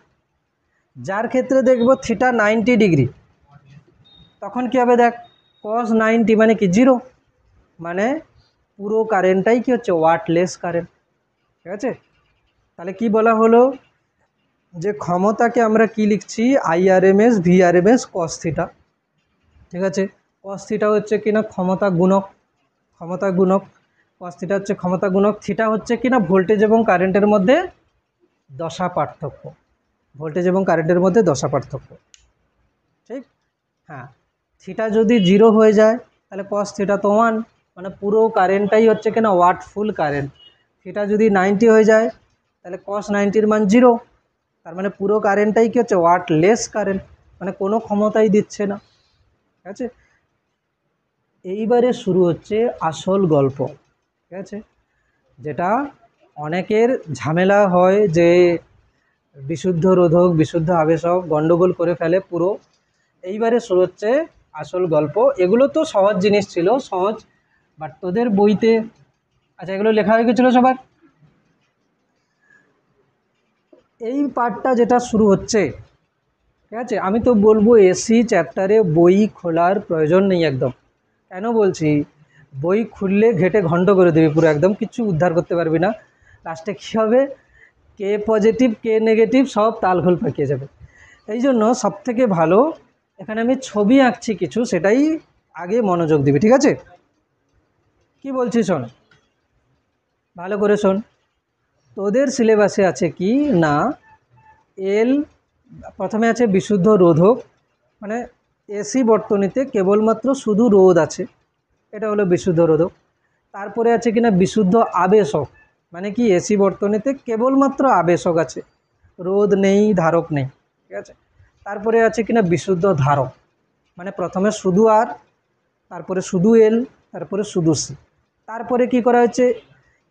যার ক্ষেত্রে দেখব থিটা 90 ডিগ্রি, তখন কি হবে? দেখ, কস 90 মানে কি 0, মানে পুরো কারেন্টটাই কি হচ্ছে? Wattles current. ঠিক আছে? তাহলে কি বলা হলো? যে ক্ষমতাকে আমরা কি লিখছি? IRMS V RMS cos theta. ঠিক আছে? কস থিটা হচ্ছে কিনা ক্ষমতা গুণক, ক্ষমতা গুণক। কস থিটা হচ্ছে ক্ষমতা গুণক। থিটা হচ্ছে কিনা ভোল্টেজ এবং কারেন্টের মধ্যে দশা পার্থক্য, ভোল্টেজ এবং কারেন্টের মধ্যে দশা পার্থক্য। ঠিক? হ্যাঁ, থিটা যদি 0 হয়ে যায় তাহলে কস থিটা তো 1, মানে পুরো কারেন্টটাই হচ্ছে কিনা ওয়াট ফুল কারেন্ট। থিটা যদি 90 হয়ে যায় তাহলে কস 90-র মান 0, তার মানে পুরো কারেন্টটাই কি হচ্ছে? ওয়াট লেস কারেন্ট, মানে কোনো ক্ষমতাই দিচ্ছে না। ঠিক আছে? এইবারে শুরু হচ্ছে আসল গল্প। ঠিক আছে? যেটা অনেকের ঝামেলা হয়, যে বিশুদ্ধ রোধক বিশুদ্ধ আবেশক গন্ডগোল করে ফেলে পুরো। এইবারে শুরু হচ্ছে আসল গল্প। এগুলো তো সহজ জিনিস ছিল, সহজ, বাট তোদের বইতে, আচ্ছা এগুলো লেখা হয়ে গেছিলো সবার? এই পার্টটা যেটা শুরু হচ্ছে, ঠিক আছে, আমি তো বলবো এসি চ্যাপ্টারে বই খোলার প্রয়োজন নেই একদম। কেন বলছি? বই খুললে ঘেটে ঘন্ট করে দেবে পুরো, একদম কিছু উদ্ধার করতে পারবি না। লাস্টে কী হবে? কে পজিটিভ কে নেগেটিভ সব তালঘোল পাকিয়ে যাবে। এই জন্য সবথেকে ভালো, এখানে আমি ছবি আঁকছি কিছু, সেটাই আগে মনোযোগ দিবি। ঠিক আছে? কি বলছি শোন, ভালো করে শোন। তোদের সিলেবাসে আছে কি না, এল প্রথমে আছে বিশুদ্ধ রোধক, মানে এসি বর্তনীতে কেবলমাত্র শুধু রোধ আছে, এটা হলো বিশুদ্ধ রোধক। তারপরে আছে কিনা বিশুদ্ধ আবেশক, মানে কি এসি বর্তনীতে কেবলমাত্র আবেশক আছে, রোধ নেই, ধারক নেই। ঠিক আছে? তারপরে আছে কিনা বিশুদ্ধ ধারক, মানে প্রথমে শুধু আর, তারপরে শুধু এল, তারপরে শুধু সি। তারপরে কি করা হয়েছে?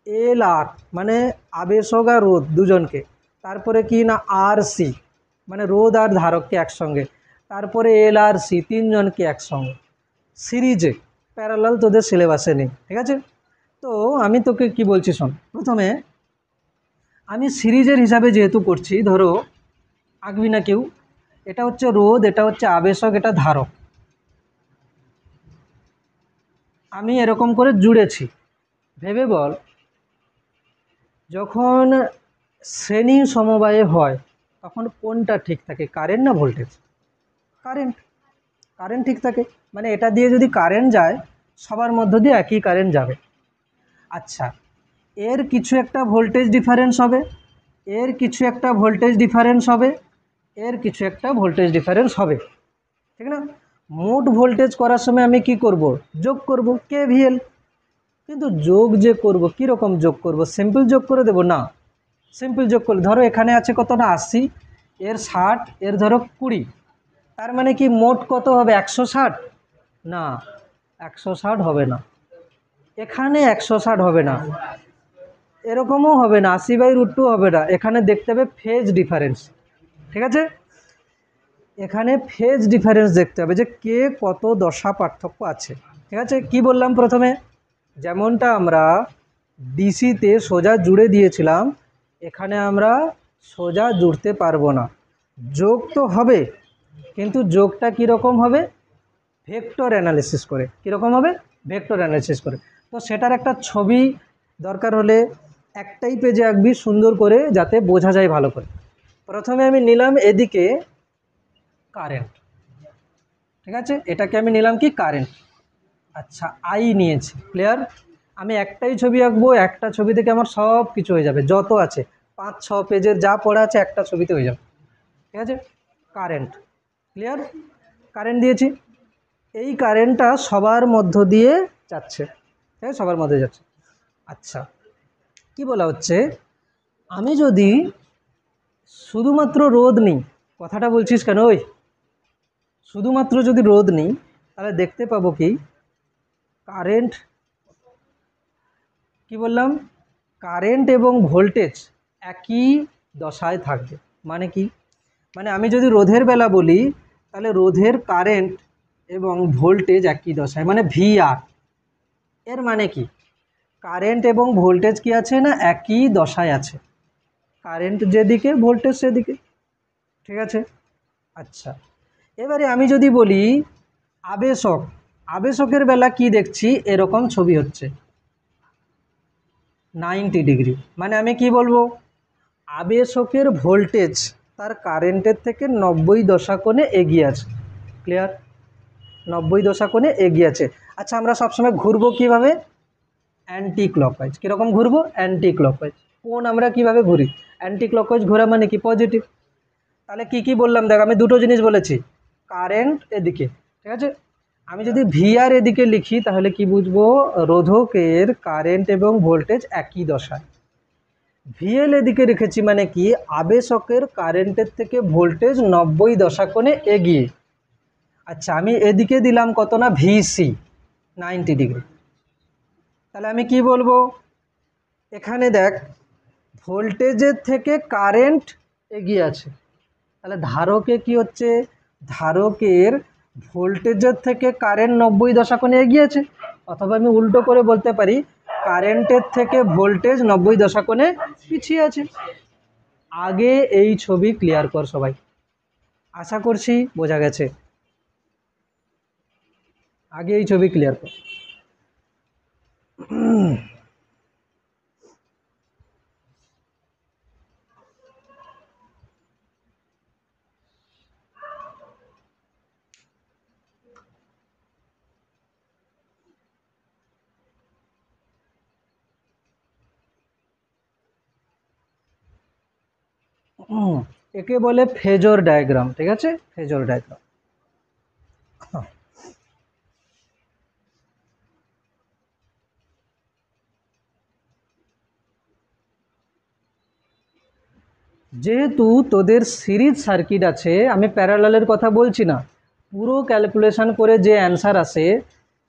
এল আর, মানে আবেশক আর রোধ দুজনকে। তারপরে কি না আর সি, মানে রোধ আর ধারককে একসঙ্গে। তারপরে এল আর সি তিনজনকে একসঙ্গে সিরিজে, প্যারালাল তোদের সিলেবাসে নেই। ঠিক আছে? তো আমি তোকে কি বলছি শোন, প্রথমে আমি সিরিজের হিসাবে যেহেতু করছি, ধরো আঁকবি না কেউ, এটা হচ্ছে রোধ, এটা হচ্ছে আবেশক, এটা ধারক, আমি এরকম করে জুড়েছি। ভেবে বল, যখন শ্রেণী সমবায়ে হয় তখন কোনটা ঠিক থাকে, কারেন্ট না ভোল্টেজ? কারেন্ট, কারেন্ট ঠিক থাকে, মানে এটা দিয়ে যদি কারেন্ট যায় সবার মধ্য দিয়ে একই কারেন্ট যাবে। আচ্ছা, এর কিছু একটা ভোল্টেজ ডিফারেন্স হবে, এর কিছু একটা ভোল্টেজ ডিফারেন্স হবে, এর কিছু একটা ভোল্টেজ ডিফারেন্স হবে, ঠিক না? মোট ভোল্টেজ করার সময় আমি কি করব? যোগ করব, কেভিএল। কিন্তু যোগ যে করব, কীরকম যোগ করব? সিম্পল যোগ করে দেব না? সিম্পল যোগ করলে ধরো এখানে আছে কত না 80, এর 60, এর ধরো 20, তার মানে কি মোট কত হবে? 160? না, 160 হবে না, এখানে 160 হবে না, এরকমও হবে না, 80/√2 হবে না, এখানে দেখতে হবে ফেজ ডিফারেন্স। ঠিক আছে? এখানে ফেজ ডিফারেন্স দেখতে হবে, যে কে কত দশা পার্থক্য আছে। ঠিক আছে? কি বললাম প্রথমে? যেমনটা আমরা ডিসিতে সোজা জুড়ে দিয়েছিলাম, এখানে আমরা সোজা জুড়তে পারবো না, যোগ তো হবে, কিন্তু যোগটা কীরকম হবে? ভেক্টর অ্যানালিসিস করে। কীরকম হবে? ভেক্টর অ্যানালিসিস করে। তো সেটার একটা ছবি দরকার হলে একটাই পেজে আঁকবি সুন্দর করে, যাতে বোঝা যায় ভালো করে। প্রথমে আমি নিলাম এদিকে কারেন্ট, ঠিক আছে, এটাকে আমি নিলাম কি কারেন্ট। আচ্ছা, আই নিয়েছি, ক্লিয়ার? আমি একটাই ছবি আঁকবো, একটা ছবি থেকে আমার সব কিছু হয়ে যাবে, যত আছে 5-6 পেজের যা পড়া আছে একটা ছবিতে হয়ে যাবে। ঠিক আছে? Current, clear? কারেন্ট দিয়েছি, এই কারেন্টটা সবার মধ্য দিয়ে যাচ্ছে, ঠিক আছে, সবার মধ্যে যাচ্ছে। আচ্ছা, কি বলা হচ্ছে, আমি যদি শুধুমাত্র রোধ নিই, কথাটা বলছিস কেন? ওই শুধুমাত্র যদি রোধ নিই তাহলে দেখতে পাবো কি কারেন্ট, কি বললাম, কারেন্ট এবং ভোল্টেজ একই দশায় থাকবে। মানে কি? মানে আমি যদি রোধের বেলা বলি তাহলে রোধের কারেন্ট এবং ভোল্টেজ একই দশায়, মানে VR। এর মানে কি, কারেন্ট এবং ভোল্টেজ কি আছে না একই দশায় আছে, কারেন্ট যেদিকে ভোল্টেজ সেদিকে, ঠিক আছে। আচ্ছা, এবারে আমি যদি বলি আবেশক, আবেশকের বেলা কি দেখছি, এরকম ছবি হচ্ছে 90 ডিগ্রি। মানে আমি কি বলবো, আবেশকের ভোল্টেজ তার কারেন্টের থেকে 90 দশা কোণে এগিয়ে আছে। ক্লিয়ার? 90 দশা কোণে এগিয়ে আছে। আচ্ছা, আমরা সবসময় ঘুরবো কিভাবে, অ্যান্টি ক্লকওয়াইজ। কীরকম ঘুরবো, অ্যান্টি ক্লকওয়াইজ। কোন আমরা কিভাবে ঘুরি, অ্যান্টি ক্লকওয়াইজ ঘোরা মানে কি, পজিটিভ। তাহলে কি কি বললাম, দেখ আমি দুটো জিনিস বলেছি, কারেন্ট এদিকে, ঠিক আছে। আমি যদি VR এদিকে লিখি তাহলে কি বুঝবো, রোধকের কারেন্ট এবং ভোল্টেজ একই দশায়। VL এদিকে রেখেছি মানে কি, আবেশকের কারেন্টের থেকে ভোল্টেজ 90 দশা কোণে এগিয়ে। আচ্ছা, আমি এদিকে দিলাম কত না, VC 90 ডিগ্রি। তাহলে আমি কি বলবো, এখানে দেখ ভোল্টেজের থেকে কারেন্ট এগিয়ে আছে, তাহলে ধারকে কি হচ্ছে, ধারকের ভোল্টেজের থেকে কারেন্ট 90 দশা কোণে এগিয়ে আছে। অথবা আমি উল্টো করে বলতে পারি, কারেন্টের থেকে ভোল্টেজ 90 দশা কোণে পিছিয়ে আছে। আগে এই ছবি ক্লিয়ার কর সবাই, আশা করছি বোঝা গেছে। আগে এই ছবি ক্লিয়ার কর। একে বলে ফেজর ডায়াগ্রাম, ঠিক আছে, ফেজর ডায়াগ্রাম। যেহেতু তোদের সিরিজ সার্কিট আছে, আমি প্যারালালের কথা বলছি না, পুরো ক্যালকুলেশন করে যে অ্যান্সার আসে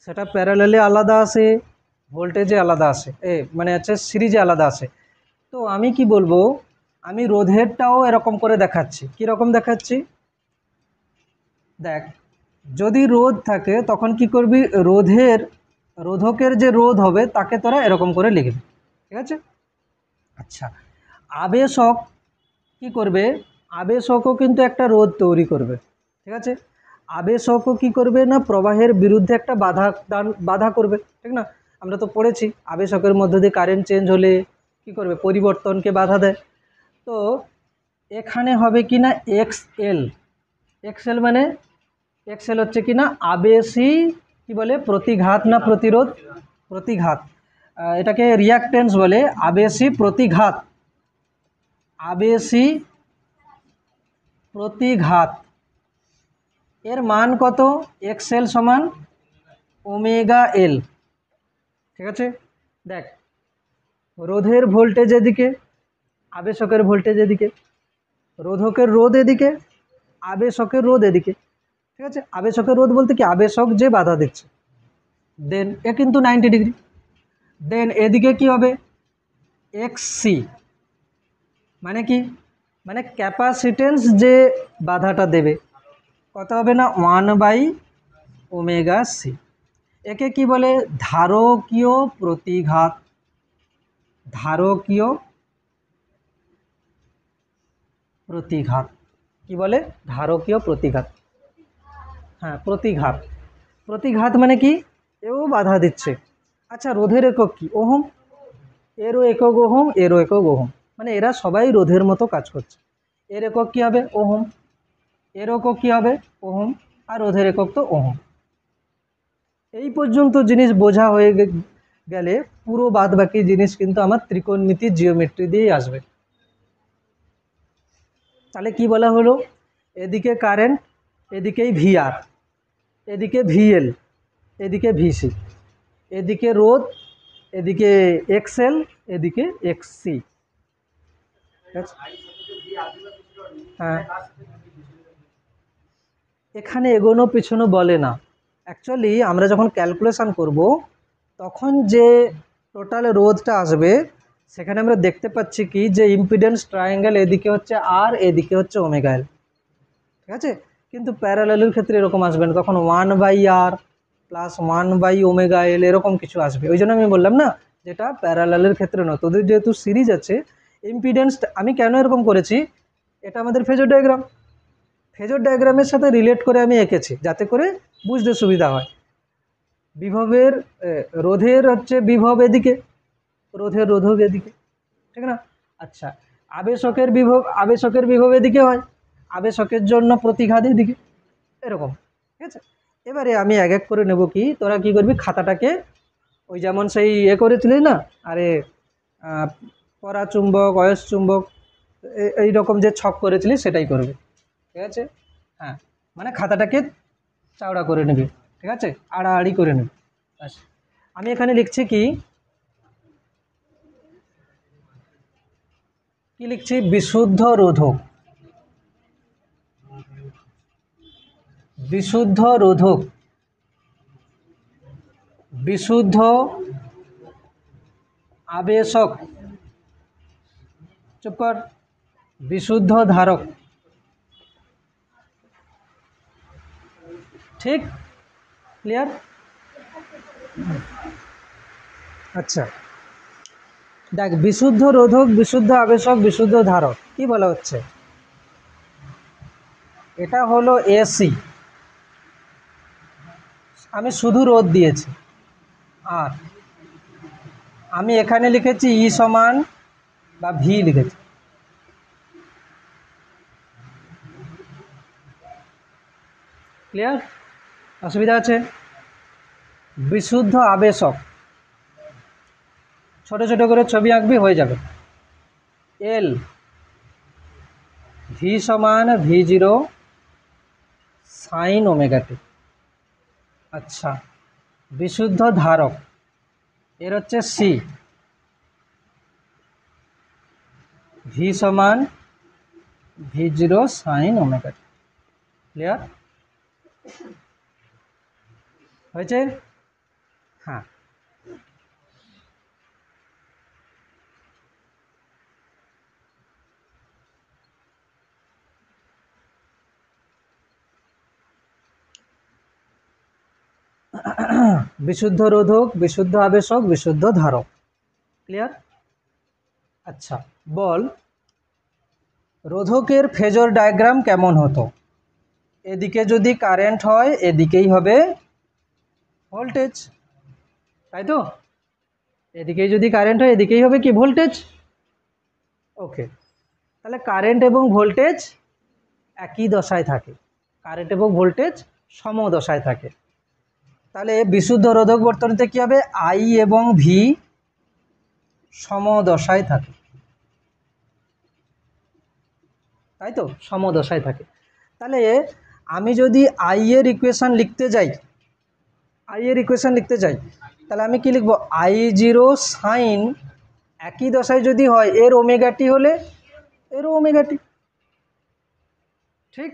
সেটা প্যারালালে আলাদা আসে, ভোল্টেজে আলাদা আসে, মানে হচ্ছে সিরিজে আলাদা আসে। তো আমি কি বলবো, আমি রোধেরটাও এরকম করে দেখাচ্ছি। কীরকম দেখাচ্ছি, দেখ যদি রোধ থাকে তখন কি করবি, রোধকের যে রোধ হবে তাকে তোরা এরকম করে লিখবি, ঠিক আছে। আচ্ছা, আবেশক কি করবে, আবেশকও কিন্তু একটা রোধ তৈরি করবে, ঠিক আছে। আবেশকও কি করবে না, প্রবাহের বিরুদ্ধে একটা বাধা করবে, ঠিক না। আমরা তো পড়েছি আবেশকের মধ্য দিয়ে কারেন্ট চেঞ্জ হলে কি করবে, পরিবর্তনকে বাধা দেয়। তো এখানে হবে কি না XL, XL মানে XL হচ্ছে কি না আবেশী, কি বলে, প্রতিঘাত না প্রতিরোধ, প্রতিঘাত। এটাকে রিয়াক্টেন্স বলে, আবেশী প্রতিঘাত, আবেশী প্রতিঘাত। এর মান কত, XL সমান ওমেগা L, ঠিক আছে। দেখ রোধের ভোল্টেজ এদিকে, আবেশকের ভোল্টেজ এদিকে, রোধকের রোধ এদিকে, আবেশকের রোধ এদিকে, ঠিক আছে। আবেশকের রোধ বলতে কি, আবেশক যে বাধা দিচ্ছে, দেন এ কিন্তু 90 ডিগ্রি। দেন এদিকে কি হবে, XC মানে কি, মানে ক্যাপাসিটেন্স যে বাধাটা দেবে, কত হবে না 1/ωc। একে কি বলে, ধারকীয় প্রতিঘাত, ধারকীয় প্রতিঘাত, কি বলে, ধারকীয় প্রতিঘাত। হ্যাঁ, প্রতিঘাত, প্রতিঘাত মানে কি, এও বাধা দিচ্ছে। আচ্ছা, রোধের একক কি, ওহম, এরও একক ওহম, এরও একক ওহম, মানে এরা সবাই রোধের মতো কাজ করছে। এর একক কী হবে, ওহম, এর একক কী হবে, ওহম, আর রোধের একক তো ওহম। এই পর্যন্ত জিনিস বোঝা হয়ে গেলে পুরো বাদ বাকি জিনিস কিন্তু আমার ত্রিকোণমিতি জিওমেট্রি দিয়েই আসবে। তাহলে কি বলা হলো, এদিকে কারেন্ট, এদিকেই VR, এদিকে VL, এদিকে VC, এদিকে রোধ, এদিকে XL, এদিকে XC। হ্যাঁ, এখানে এগোনো পিছনো বলে না, অ্যাকচুয়ালি আমরা যখন ক্যালকুলেশন করব তখন যে টোটাল রোধটা আসবে সেখানে আমরা দেখতে পাচ্ছি কি, যে ইম্পিডেন্স ট্রায়াঙ্গেল এদিকে হচ্ছে R, এদিকে হচ্ছে ওমেগা L, ঠিক আছে, কিন্তু প্যারালালের ক্ষেত্রে এরকম আসবে না, তখন 1/r প্লাস 1/ωl এরকম কিছু আসবে। ওই জন্য আমি বললাম না যেটা প্যারালালের ক্ষেত্রে নয়, তোদের যেহেতু সিরিজ আছে ইম্পিডেন্স আমি কেন এরকম করেছি, এটা আমাদের ফেজর ডায়াগ্রাম, ফেজর ডায়াগ্রামের সাথে রিলেট করে আমি এঁকেছি যাতে করে বুঝতে সুবিধা হয়। বিভবের রোধের হচ্ছে বিভব এদিকে, রোধের রোধক এদিকে, ঠিক না? আচ্ছা, আবেশকের বিভব এদিকে হয়, আবেশকের জন্য প্রতিঘাত এদিকে, এরকম। ঠিক আছে, এবারে আমি এক এক করে নেব। কি তোরা কি করবি, খাতাটাকে ওই যেমন সেই করেছিলি না, আরে পরাচুম্বক অয়স্চুম্বক এই রকম যে ছক করেছিলি সেটাই করবি। ঠিক আছে, হ্যাঁ, মানে খাতাটাকে চাওড়া করে নেবে, ঠিক আছে, আড়াআড়ি করে নেবে। আচ্ছা, আমি এখানে লিখছি কি লিখছি, বিশুদ্ধ রোধক, বিশুদ্ধ রোধক, বিশুদ্ধ আবেশক, চুপ কর, বিশুদ্ধ ধারক। ঠিক, ক্লিয়ার? আচ্ছা দেখ, বিশুদ্ধ রোধক, বিশুদ্ধ আবেশক, বিশুদ্ধ ধারক, কি বলা হচ্ছে, এটা হলো এসি, আমি শুধু রোধ দিয়েছি, আর আমি এখানে লিখেছি ই সমান বা ভি লিখেছি। ক্লিয়ার? অসুবিধা আছে? বিশুদ্ধ আবেশক, ছোট ছোট করে ছবি আঁকবি, হয়ে যাবে। এল, ভি সমান V0 সাইন ওমেগা টি। আচ্ছা, বিশুদ্ধ ধারক, এর হচ্ছে সি, ভি সমান V0 সাইন ওমেগা টি। ক্লিয়ার? হয়েছে? হ্যাঁ, বিশুদ্ধ রোধক, বিশুদ্ধ আবেশক, বিশুদ্ধ ধারক। ক্লিয়ার? আচ্ছা বল, রোধকের ফেজর ডায়াগ্রাম কেমন হতো? এদিকে যদি কারেন্ট হয় এদিকেই হবে ভোল্টেজ, তাই তো? এদিকে যদি কারেন্ট হয় এদিকেই হবে কি ভোল্টেজ। ওকে, তাহলে কারেন্ট এবং ভোল্টেজ একই দশায় থাকে, কারেন্ট এবং ভোল্টেজ সমদশায় থাকে। তাহলে বিশুদ্ধ রোধক বর্তনীতে কি হবে, আই এবং ভি সমদশায় থাকে, তাই তো, সমদশায় থাকে। তাহলে আমি যদি আই এর ইকুয়েশন লিখতে যাই, তাহলে আমি কি লিখব, I0 সাইন একই দশায় যদি হয় এর ওমেগা টি হলে এরও ওমেগা টি। ঠিক?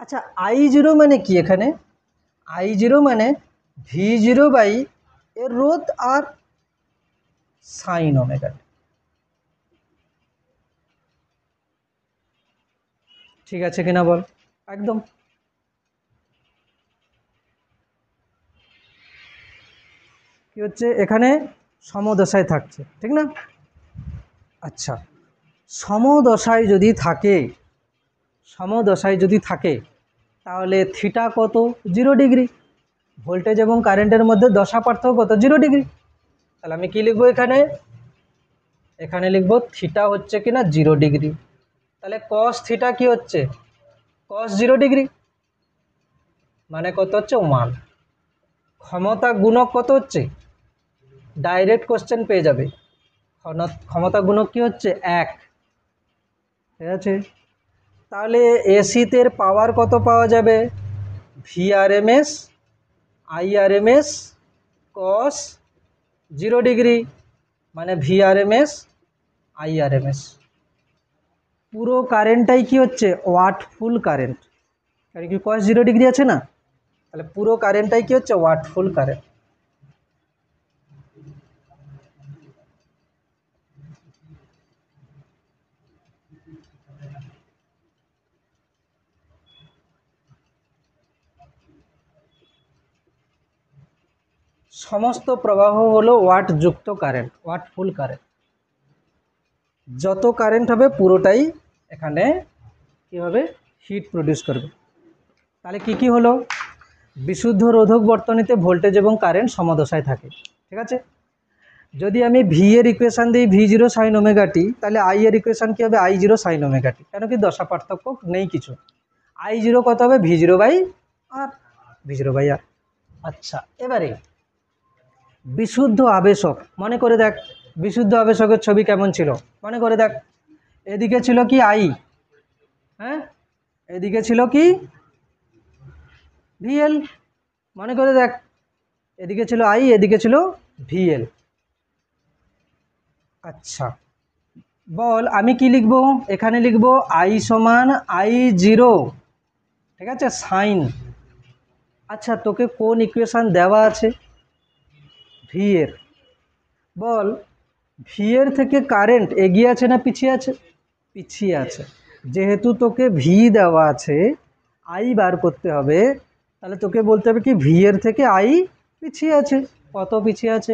আচ্ছা, I0 মানে কি, এখানে I0 মানে V0 বাই এর রোধ আর সাইন ওমেগা টি। ঠিক আছে কিনা বল? একদম। কি হচ্ছে, এখানে সমদশায় থাকছে, ঠিক না? আচ্ছা, সমদশায় যদি থাকে, সমদশায় যদি থাকে তাহলে থিটা কত, 0 ডিগ্রি। ভোল্টেজ এবং কারেন্টের মধ্যে দশা পার্থক্য কত, 0 ডিগ্রি। তাহলে আমি কি লিখবো, এখানে এখানে লিখবো থিটা হচ্ছে কিনা 0 ডিগ্রি। তাহলে কস থিটা কি হচ্ছে, কস 0 ডিগ্রি, মানে কত হচ্ছে 1। ক্ষমতা গুণক কত হচ্ছে, ডাইরেক্ট কোশ্চেন পেয়ে যাবে, ক্ষমতা গুণক কি হচ্ছে 1। ঠিক আছে, তাহলে এসিতে পাওয়ার কত পাওয়া যাবে, VRMS IRMS কস 0 ডিগ্রি, মানে VRMS IRMS। পুরো কারেন্টটাই কি হচ্ছে, ওয়াট ফুল কারেন্ট, কারণ কি কস 0 ডিগ্রি আছে না, তাহলে পুরো কারেন্টটাই কি হচ্ছে, ওয়াট ফুল কারেন্ট। সমস্ত প্রবাহ হলো ওয়াট যুক্ত কারেন্ট, ওয়াট ফুল কারেন্ট। যত কারেন্ট হবে পুরোটাই এখানে কী হবে, হিট প্রডিউস করবে। তাহলে কি কি হলো, বিশুদ্ধ রোধক বর্তনীতে ভোল্টেজ এবং কারেন্ট সমদশায় থাকে, ঠিক আছে। যদি আমি ভি এর ইকুয়েশান দিই V0 সাইন ওমেগা টি, তাহলে আই এর ইকুয়েশান কী হবে I0 সাইন ওমেগা টি, কেন কি দশা পার্থক্য নেই কিছু। I0 কত হবে V0 by R, V0 by আর। আচ্ছা, এবারে বিশুদ্ধ আবেশক মনে করে দেখ, বিশুদ্ধ আবেশকের ছবি কেমন ছিল মনে করে দেখ। এদিকে ছিল কি আই, হ্যাঁ, এদিকে ছিল কি ভিএল, মনে করে দেখ, এদিকে ছিল আই, এদিকে ছিল ভিএল। আচ্ছা বল আমি কি লিখব, এখানে লিখব আই সমান I0, ঠিক আছে, সাইন। আচ্ছা তোকে কোন ইকুয়েশান দেওয়া আছে, ভি এর, বল ভি এর থেকে কারেন্ট এগিয়ে আছে না পিছিয়ে আছে, পিছিয়ে আছে। যেহেতু তোকে ভি দেওয়া আছে, আই বার করতে হবে, তাহলে তোকে বলতে হবে কি ভি এর থেকে আই পিছিয়ে আছে। কত পিছিয়ে আছে,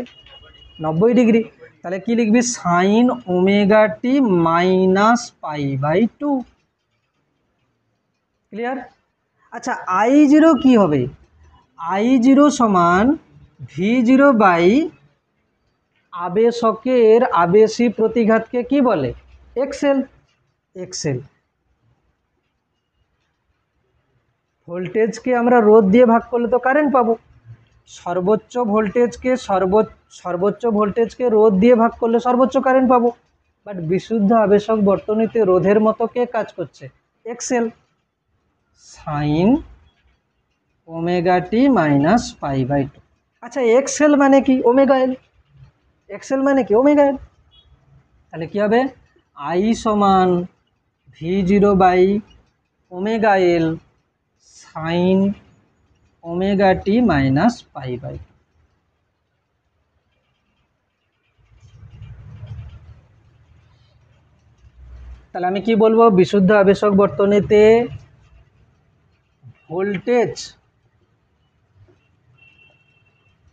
90 ডিগ্রি। তাহলে কি লিখবি, sign omega t minus π/2। Clear. আচ্ছা I0 কি হবে, I0 সমান V0 বাই আবেশকের আবেশী প্রতিঘাতকে কি বলে, এক্সএল। এক্সএল ভোল্টেজকে আমরা রোধ দিয়ে ভাগ করলে তো কারেন্ট পাবো, সর্বোচ্চ ভোল্টেজকে রোধ দিয়ে ভাগ করলে সর্বোচ্চ কারেন্ট পাবো। বাট বিশুদ্ধ আবেশক বর্তনীতে রোধের মতো কে কাজ করছে, XL, sign omega t minus π/2। আচ্ছা এক্সএল মানে কি, ওমেগা এল, এক্সএল মানে কি ওমেগা এল। তাহলে কি হবে, আই সমান V0 by omega L sine omega t minus π/2। তাহলে আমি কি বলবো, বিশুদ্ধ আবেশক বর্তনীতে ভোল্টেজ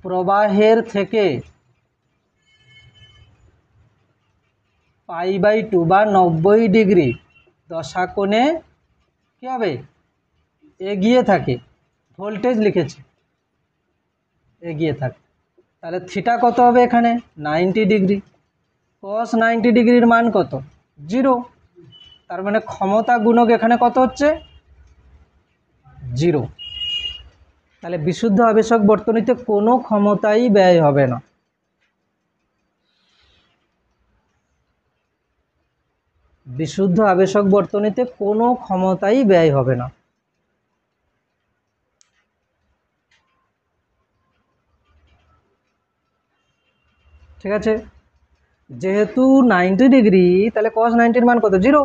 প্রবাহের থেকে π/2 বা 90 ডিগ্রি দশাকোণে কী হবে, এগিয়ে থাকে। ভোল্টেজ লিখেছি এগিয়ে থাকে, তাহলে থিটা কত হবে এখানে 90 ডিগ্রি, cos 90 ডিগ্রির মান কত 0, তার মানে ক্ষমতা গুণক এখানে কত হচ্ছে 0। তাহলে বিশুদ্ধ আবেশক বর্তনীতে কোনো ক্ষমতাই ব্যয় হবে না। বিশুদ্ধ আবেশক বর্তনীতে কোনো ক্ষমতাই ব্যয় হবে না। ঠিক আছে, যেহেতু 90 ডিগ্রি, তাহলে cos 90 মান কত 0।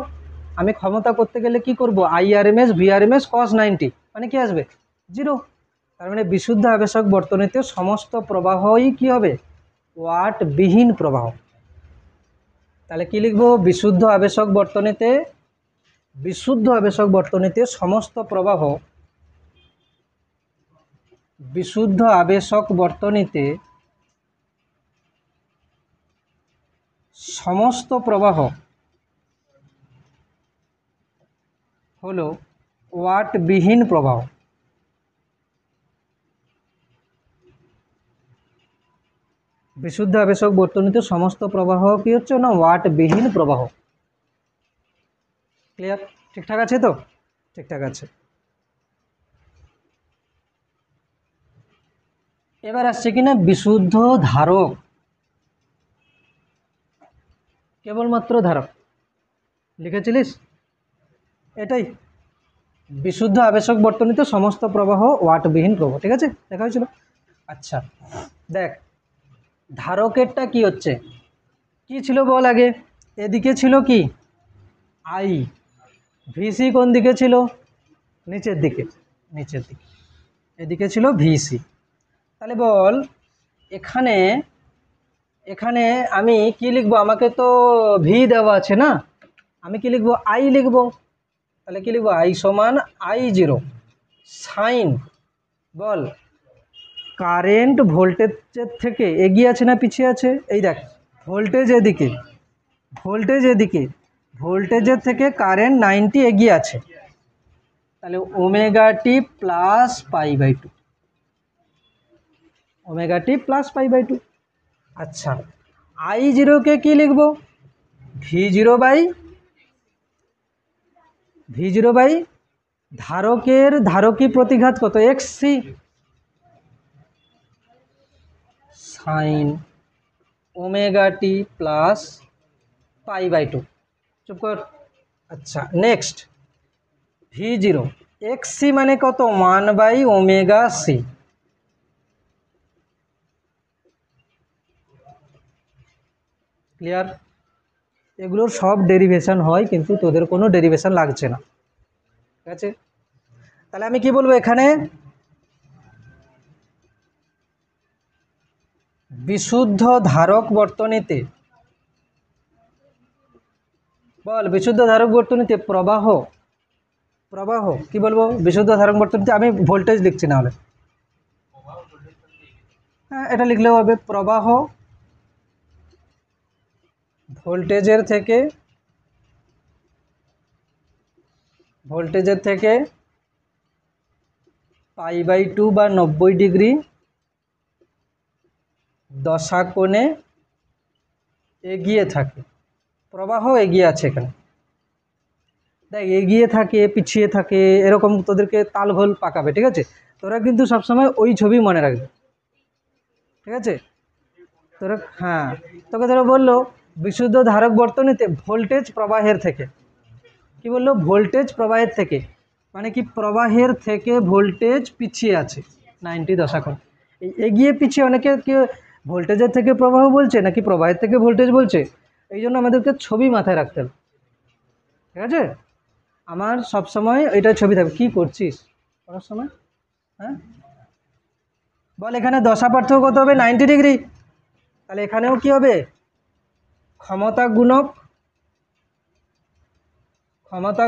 আমি ক্ষমতা করতে গেলে কি করব, IRMS VRMS cos 90 মানে কি আসবে 0। তার মানে বিশুদ্ধ আবেশক বর্তনীতে সমস্ত প্রবাহই কি হবে, ওয়াট বিহীন প্রবাহ। তাহলে কি লিখব, বিশুদ্ধ আবেশক বর্তনীতে সমস্ত প্রবাহ, বিশুদ্ধ আবেশক বর্তনীতে সমস্ত প্রবাহ হলো ওয়াট বিহীন প্রবাহ। বিশুদ্ধ আবেশক বর্তনীতে সমস্ত প্রবাহ কি হচ্ছে না, ওয়াট বিহীন প্রবাহ। ক্লিয়ার, ঠিকঠাক আছে তো, ঠিকঠাক আছে। এবার আসছে কিনা বিশুদ্ধ ধারক, কেবলমাত্র ধারক লিখেছিলিস, এটাই বিশুদ্ধ আবেশক বর্তনীতে সমস্ত প্রবাহ ওয়াট বিহীন প্রবাহ, ঠিক আছে, দেখা হয়েছিল। আচ্ছা দেখ, ধারকেরটা কি হচ্ছে, কি ছিল বল আগে, এদিকে ছিল কি আই, ভিসি কোন দিকে ছিল, নিচের দিকে, এদিকে ছিল ভিসি। তাহলে বল এখানে আমি কি লিখবো, আমাকে তো ভি দেওয়া আছে না, আমি কি লিখবো আই লিখবো। তাহলে কি লিখবো, আই সমান I0 সাইন, বল কারেন্ট ভোল্টেজের থেকে এগিয়ে আছে না পিছিয়ে আছে? এই দেখ, ভোল্টেজ এদিকে, ভোল্টেজের থেকে কারেন্ট 90 এগিয়ে আছে, তাহলে omega t plus π/2, omega t plus π/2। আচ্ছা, I0কে কি লিখব? V0 বাই ধারকী প্রতিঘাত কত? XC সাইন ওমেগা টি প্লাস π/2। চুপ কর। আচ্ছা, নেক্সট V0 XC মানে কত? 1/ωc। ক্লিয়ার? এগুলোর সব ডেরিভেশন হয়, কিন্তু তোদের কোনো ডেরিভেশন লাগছে না, ঠিক আছে? তাহলে আমি কি বলবো এখানে? বিশুদ্ধ ধারক বর্তনীতে, বল, বিশুদ্ধ ধারক বর্তনীতে প্রবাহ কি বলবো? বিশুদ্ধ ধারক বর্তনীতে আমি ভোল্টেজ লিখছি, না হলে হ্যাঁ এটা লিখলেও হবে। প্রবাহ ভোল্টেজের থেকে π/2 বা 90 ডিগ্রি দশাকোণে এগিয়ে থাকে। প্রবাহ এগিয়ে আছে এখানে, দেখ, এগিয়ে থাকে পিছিয়ে থাকে এরকম তোদেরকে তালঘোল পাকাবে, ঠিক আছে? তোরা কিন্তু সবসময় ওই ছবি মনে রাখবে, ঠিক আছে? তোরা, হ্যাঁ, তোকে ধরো বললো বিশুদ্ধ ধারক বর্তনীতে ভোল্টেজ প্রবাহের থেকে, কি বললো? ভোল্টেজ প্রবাহের থেকে, মানে কি? প্রবাহের থেকে ভোল্টেজ পিছিয়ে আছে 90 দশাকোণ। এই এগিয়ে পিছিয়ে অনেকে কি ভোল্টেজের থেকে প্রবাহ বলছে নাকি প্রবাহের থেকে ভোল্টেজ বলছে, এই জন্য আমাদেরকে ছবি মাথায় রাখতে হবে, ঠিক আছে? আমার সবসময় এটা ছবি থাকবে। কী করছিস পড়ার সময়? হ্যাঁ বল, এখানে দশা পার্থক্য কত হবে? 90 ডিগ্রি। তাহলে এখানেও কি হবে? ক্ষমতা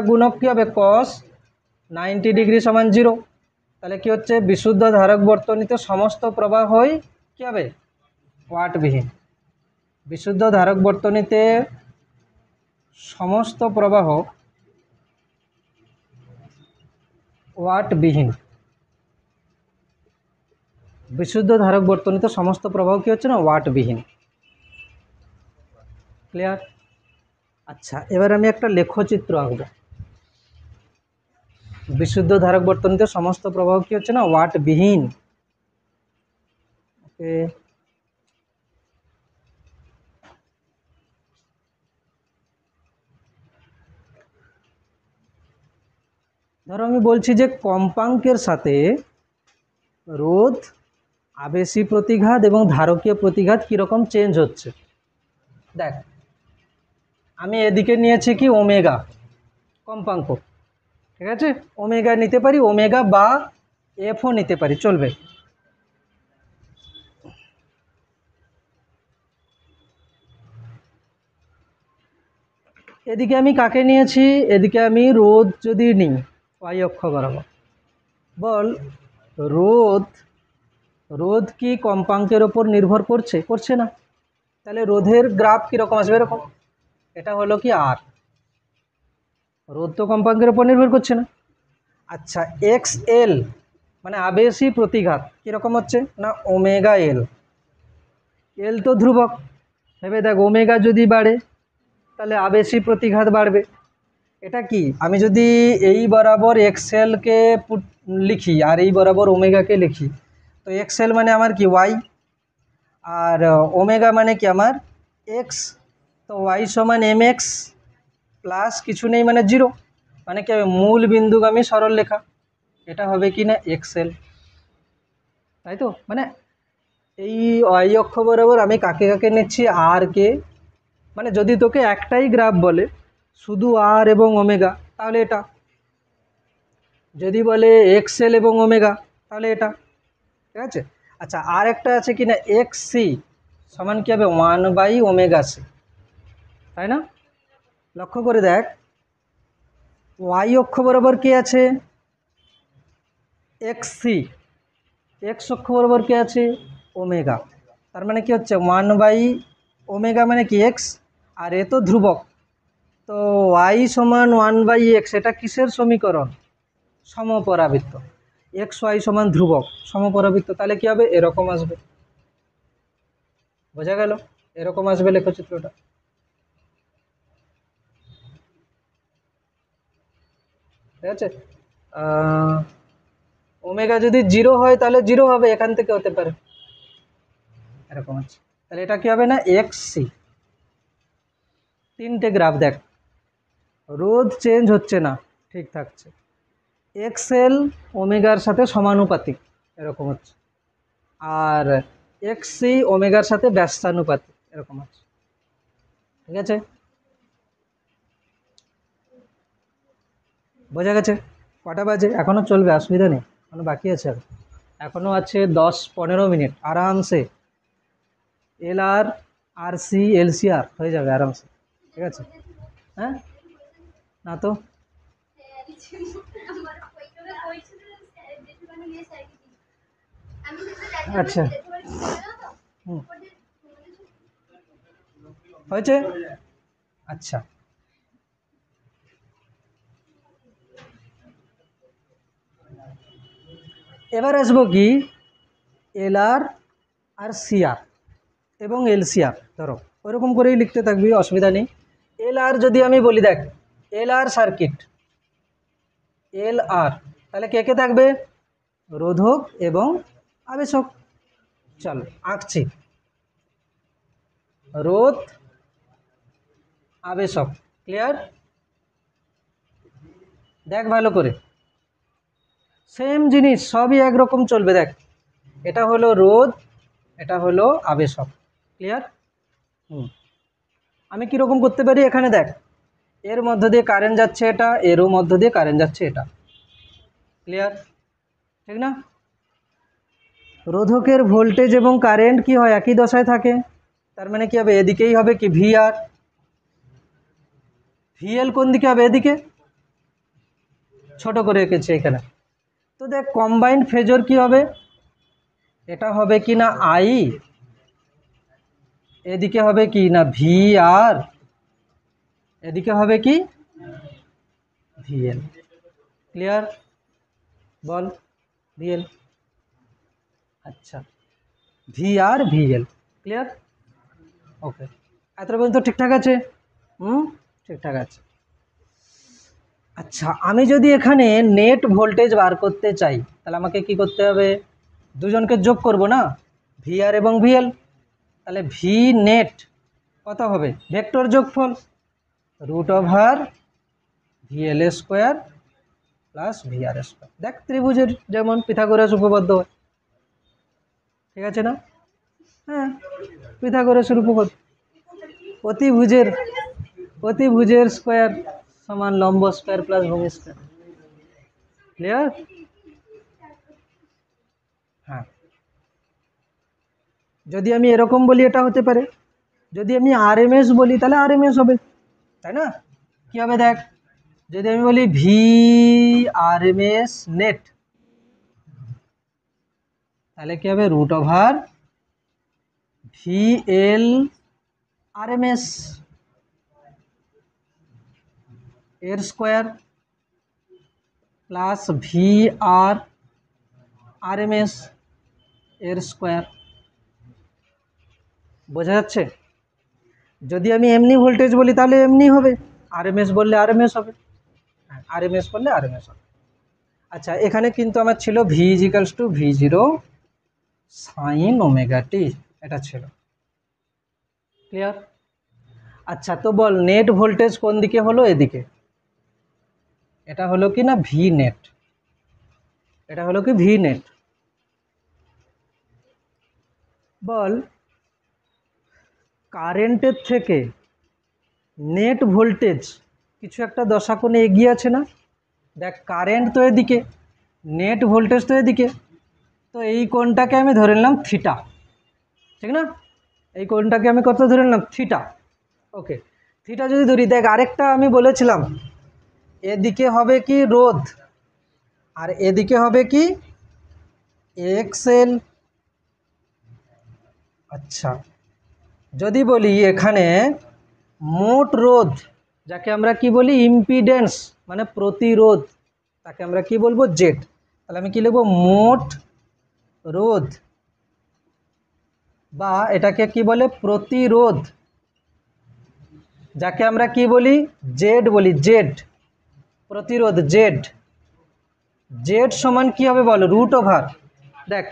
গুণক কি হবে? cos 90 ডিগ্রি সমান 0। তাহলে কি হচ্ছে? বিশুদ্ধ ধারক বর্তনীতে সমস্ত প্রবাহই কি হবে? ওয়াটবিহীন। বিশুদ্ধ ধারক বর্তনীতে সমস্ত প্রবাহ ওয়াটবিহীন। বিশুদ্ধ ধারক বর্তনীতে সমস্ত প্রবাহ কি হচ্ছে না? ওয়াটবিহীন। ক্লিয়ার? আচ্ছা, এবার আমি একটা লেখচিত্র আঁকব। বিশুদ্ধ ধারক বর্তনীতে সমস্ত প্রবাহ কি হচ্ছে না? ওয়াটবিহীন। ওকে, ধরো আমি বলছি যে কম্পাঙ্কের সাথে রোধ, আবেশী প্রতিঘাত এবং ধারকীয় প্রতিঘাত কীরকম চেঞ্জ হচ্ছে। দেখ, আমি এদিকে নিয়েছি কি? ওমেগা কম্পাঙ্ক, ঠিক আছে? ওমেগা নিতে পারি, ওমেগা বা এফও নিতে পারি, চলবে। এদিকে আমি কাকে নিয়েছি? এদিকে আমি রোধ যদি নিই y অক্ষ বরাবর, বল, রোধ কি কম্পাঙ্কের ওপর নির্ভর করছে? করছে না। তাহলে রোধের গ্রাফ কীরকম আসবে? এরকম। এটা হলো কি আর, রোধ তো কম্পাঙ্কের ওপর নির্ভর করছে না। আচ্ছা, এক্স এল মানে আবেশী প্রতিঘাত কীরকম হচ্ছে না? ওমেগা এল। এল তো ধ্রুবক, ভেবে দেখ, ওমেগা যদি বাড়ে তাহলে আবেশী প্রতিঘাত বাড়বে। এটা কি? আমি যদি এই বরাবর এক্সএলকে লিখি আর এই বরাবর ওমেগাকে লিখি, তো এক্সএল মানে আমার কি? ওয়াই, আর ওমেগা মানে কি? আমার এক্স। তো ওয়াই সমান এম এক্স প্লাস কিছু নেই মানে 0, মানে কি হবে? মূল বিন্দুগামী সরল রেখা। এটা হবে কি না? এক্সএল, তাই তো? মানে এই ওয়াই অক্ষ বরাবর আমি কাকে কাকে নিচ্ছি? আর কে। মানে যদি তোকে একটাই গ্রাফ বলে শুধু আর এবং ওমেগা, তাহলে এটা। যদি বলে এক্সএল এবং ওমেগা, তাহলে এটা, ঠিক আছে? আচ্ছা, আর একটা আছে কি না? এক্স সি সমান কী হবে? 1/ωc, তাই না? লক্ষ্য করে দেখ, ওয়াই অক্ষ বরাবর কি আছে? এক্স সি, এক্স অক্ষ বরাবর কি আছে ওমেগা, তার মানে কি হচ্ছে 1/ওমেগা মানে কি এক্স, আর এ তো ধ্রুবক, তো ওয়াই সমান 1/x, এটা কিসের সমীকরণ, সমপরাবৃত্ত। এক্স ওয়াই সমান ধ্রুবক সমপরাবৃত্ত, তাহলে কি হবে এরকম আসবে, বোঝা গেল, এরকম আসবে লেখচিত্রটা। ঠিক আছে, ওমেগা যদি 0 হয় তাহলে 0 হবে, এখান থেকে হতে পারে এরকম আছে, তাহলে এটা কি হবে না এক্স সি। তিনটে গ্রাফ দেখ, রোধ চেঞ্জ হচ্ছে না, ঠিক থাকছে, এক্সএল ওমেগার সাথে সমানুপাতিক এরকম হচ্ছে, আর এক্স সি ওমেগার সাথে ব্যস্তানুপাতিক এরকম আছে। ঠিক আছে, বোঝা গেছে? কটা বাজে? এখনও চলবে, অসুবিধা নেই, এখনো বাকি আছে, এখনও আছে 10-15 মিনিট আরামসে, এল আর আর সি এল সি আর হয়ে যাবে আরামসে। ঠিক আছে, হ্যাঁ না তো আচ্ছা, হয়েছে, আচ্ছা এবার আসবো কি এল আর সি আর এবং এল সি আর, ধরো ওইরকম করেই লিখতে থাকবি, অসুবিধা নেই। এল আর যদি আমি বলি, দেখ এল আর সার্কিট, এল আর, তাহলে কে কে থাকবে, রোধক এবং আবেশক। চল আঁকছি, রোধ আবেশক, ক্লিয়ার? দেখ ভালো করে, সেম জিনিস, সবই একরকম চলবে, দেখ এটা হলো রোধ, এটা হলো আবেশক, ক্লিয়ার? আমি কীরকম করতে পারি, এখানে দেখ এর মধ্য দিয়ে কারেন্ট যাচ্ছে এটা, এরও মধ্য দিয়ে কারেন্ট যাচ্ছে এটা, ক্লিয়ার? ঠিক না? রোধকের ভোল্টেজ এবং কারেন্ট কি হয়, একই দশায় থাকে, তার মানে কি হবে, এদিকেই হবে কি ভি আর, ভিএল কোন দিকে হবে, এদিকে, ছোট করে রেখেছি এখানে। তো দেখ কম্বাইন্ড ফেজর কি হবে, এটা হবে কি না আই, এদিকে হবে কি না ভি আর, এদিকে হবে কি ভিএল, ক্লিয়ার? বল ভিএল, আচ্ছা ভি আর ভিএল, ক্লিয়ার? ওকে, এত পর্যন্ত ঠিকঠাক আছে? ঠিকঠাক আছে। আচ্ছা, আমি যদি এখানে নেট ভোল্টেজ বার করতে চাই, তাহলে আমাকে কি করতে হবে, দুজনকে যোগ করব না, ভি আর এবং ভিএল, তাহলে ভি নেট কত হবে, ভেক্টর যোগফল √ওভার VL square plus V R square. দেখ ত্রিভুজের যেমন পিথাগোরাস উপপাদ্য হয়, ঠিক আছে না? হ্যাঁ, পিথাগোরাসের উপপাদ্য, অতিভুজের স্কোয়ার সমান লম্ব স্কোয়ার প্লাস ভূমি স্কোয়ার, ক্লিয়ার? হ্যাঁ, যদি আমি এরকম বলি এটা হতে পারে, যদি আমি আরএমএস বলি তাহলে আরএমএস হবে, তাই না? কি হবে দেখ, যদি আমি বলি ভি আরএমএস নেট, তাহলে কি হবে √ওভার ভিএল আরএমএস এর স্কোয়ার প্লাস ভি আর আরএমএস এর স্কোয়ার, বোঝা যাচ্ছে? যদি আমি এমনি ভোল্টেজ বলি তাহলে এমনি হবে, আরএমএস বললে আরএমএস হবে, হ্যাঁ আরএমএস বললে আরএমএস হবে। আচ্ছা, এখানে কিন্তু আমার ছিল V equals to V0 sine omega t, এটা ছিল, ক্লিয়ার? আচ্ছা, তো বল নেট ভোল্টেজ কোন দিকে হলো, এদিকে, এটা হলো কি না ভি নেট, এটা হলো কি ভি নেট। বল কারেন্টের থেকে নেট ভোল্টেজ কিছু একটা দশাকোণে এগিয়ে আছে না, দেখ কারেন্ট তো এদিকে, নেট ভোল্টেজ তো এদিকে, তো এই কোণটাকে আমি ধরে নিলাম থিটা, ঠিক না? এই কোণটাকে আমি কত ধরে নিলাম, থিটা। ওকে, থিটা যদি ধরি, দেখ আরেকটা আমি বলেছিলাম, এদিকে হবে কি রোধ আর এদিকে হবে কি এক্সএল। আচ্ছা, যদি বলি এখানে মোট রোধ, যাকে আমরা কি বলি ইম্পিডেন্স মানে প্রতিরোধ, তাকে আমরা কি বলবো জেড। তাহলে আমি কি লিখবো মোট রোধ, বা এটাকে কি বলে প্রতিরোধ, যাকে আমরা কি বলি জেড বলি, জেড প্রতিরোধ জেড। জেড সমান কি হবে বলো রুট ওভার, দেখ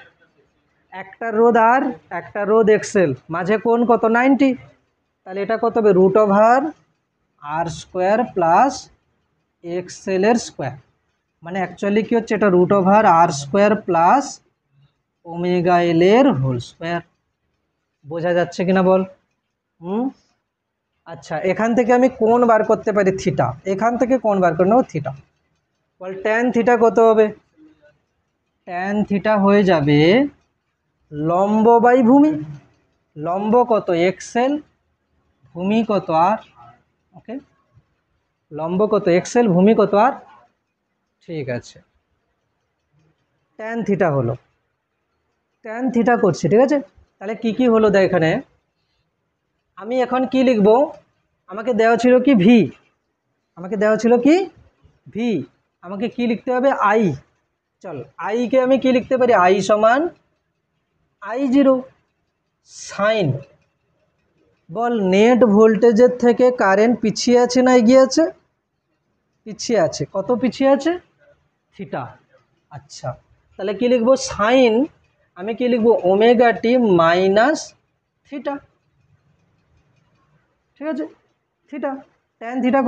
একটা রোধ আর একটা রোধ এক্সেল, মাঝে কোণ কত 90, তাহলে এটা কত হবে রুট ওভার আর স্কোয়ার প্লাস এক্সেল এর স্কোয়ার। মানে অ্যাকচুয়ালি কি হচ্ছে, এটা রুট ওভার আর স্কোয়ার প্লাস ওমেগা এল এর হোল স্কোয়ার। বোঝা যাচ্ছে কিনা বল? আচ্ছা, এখান থেকে আমি কোণ বার করতে পারি থিটা, এখান থেকে কোণ বার করে নেবো থিটা। বল ট্যান থিটা কত হবে? ট্যান থিটা হয়ে যাবে লম্ব বাই ভূমি। লম্ব কত এক্সেল, ভূমি কত আর। ওকে, লম্ব কত এক্সেল, ভূমি কত আর। ঠিক আছে, ট্যান থিটা হলো, ট্যান থিটা করছি, ঠিক আছে। তাহলে কি কি হলো দেখ, এখানে আমি এখন কি লিখব, আমাকে দেওয়া ছিল কি ভি, আমাকে দেওয়া ছিল কি ভি, আমাকে কি লিখতে হবে আই। চল আইকে আমি কি লিখতে পারি, আই সমান I0 সাইন। বল নেট ভোল্টেজের থেকে কারেন্ট পিছিয়ে আছে না এগিয়ে আছে? পিছিয়ে আছে। কত পিছিয়ে আছে? থিটা। আচ্ছা, তাহলে কি লিখবো সাইন, আমি কি লিখবো ওমেগা টি মাইনাস থিটা। ঠিক আছে, থিটা, ট্যান থিটা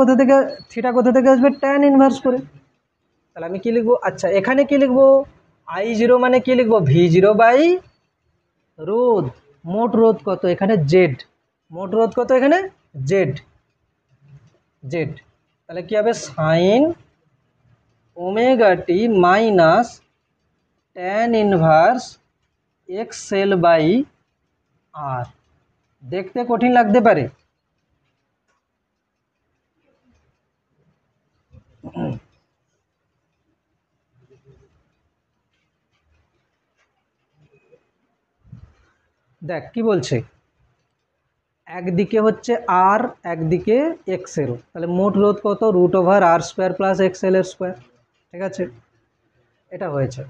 কোথা থেকে আসবে, ট্যান ইনভার্স করে। তাহলে আমি কি লিখবো, আচ্ছা এখানে কি লিখবো I0 মানে কি লিখবো V0 বাই রোধ। মোট রোধ কত এখানে জেড, মোট রোধ কত এখানে জেড, জেড। তাহলে কি হবে sine omega t minus tan inverse XL by R. দেখতে কঠিন লাগতে পারে, দেখ কি বলছে, একদিকে হচ্ছে আর একদিকে এক্সেল, তাহলে মোট রোধ কত রুট ওভার আর স্কোয়ার প্লাস এক্সএল এর স্কোয়ার। ঠিক আছে, এটা হয়েছে।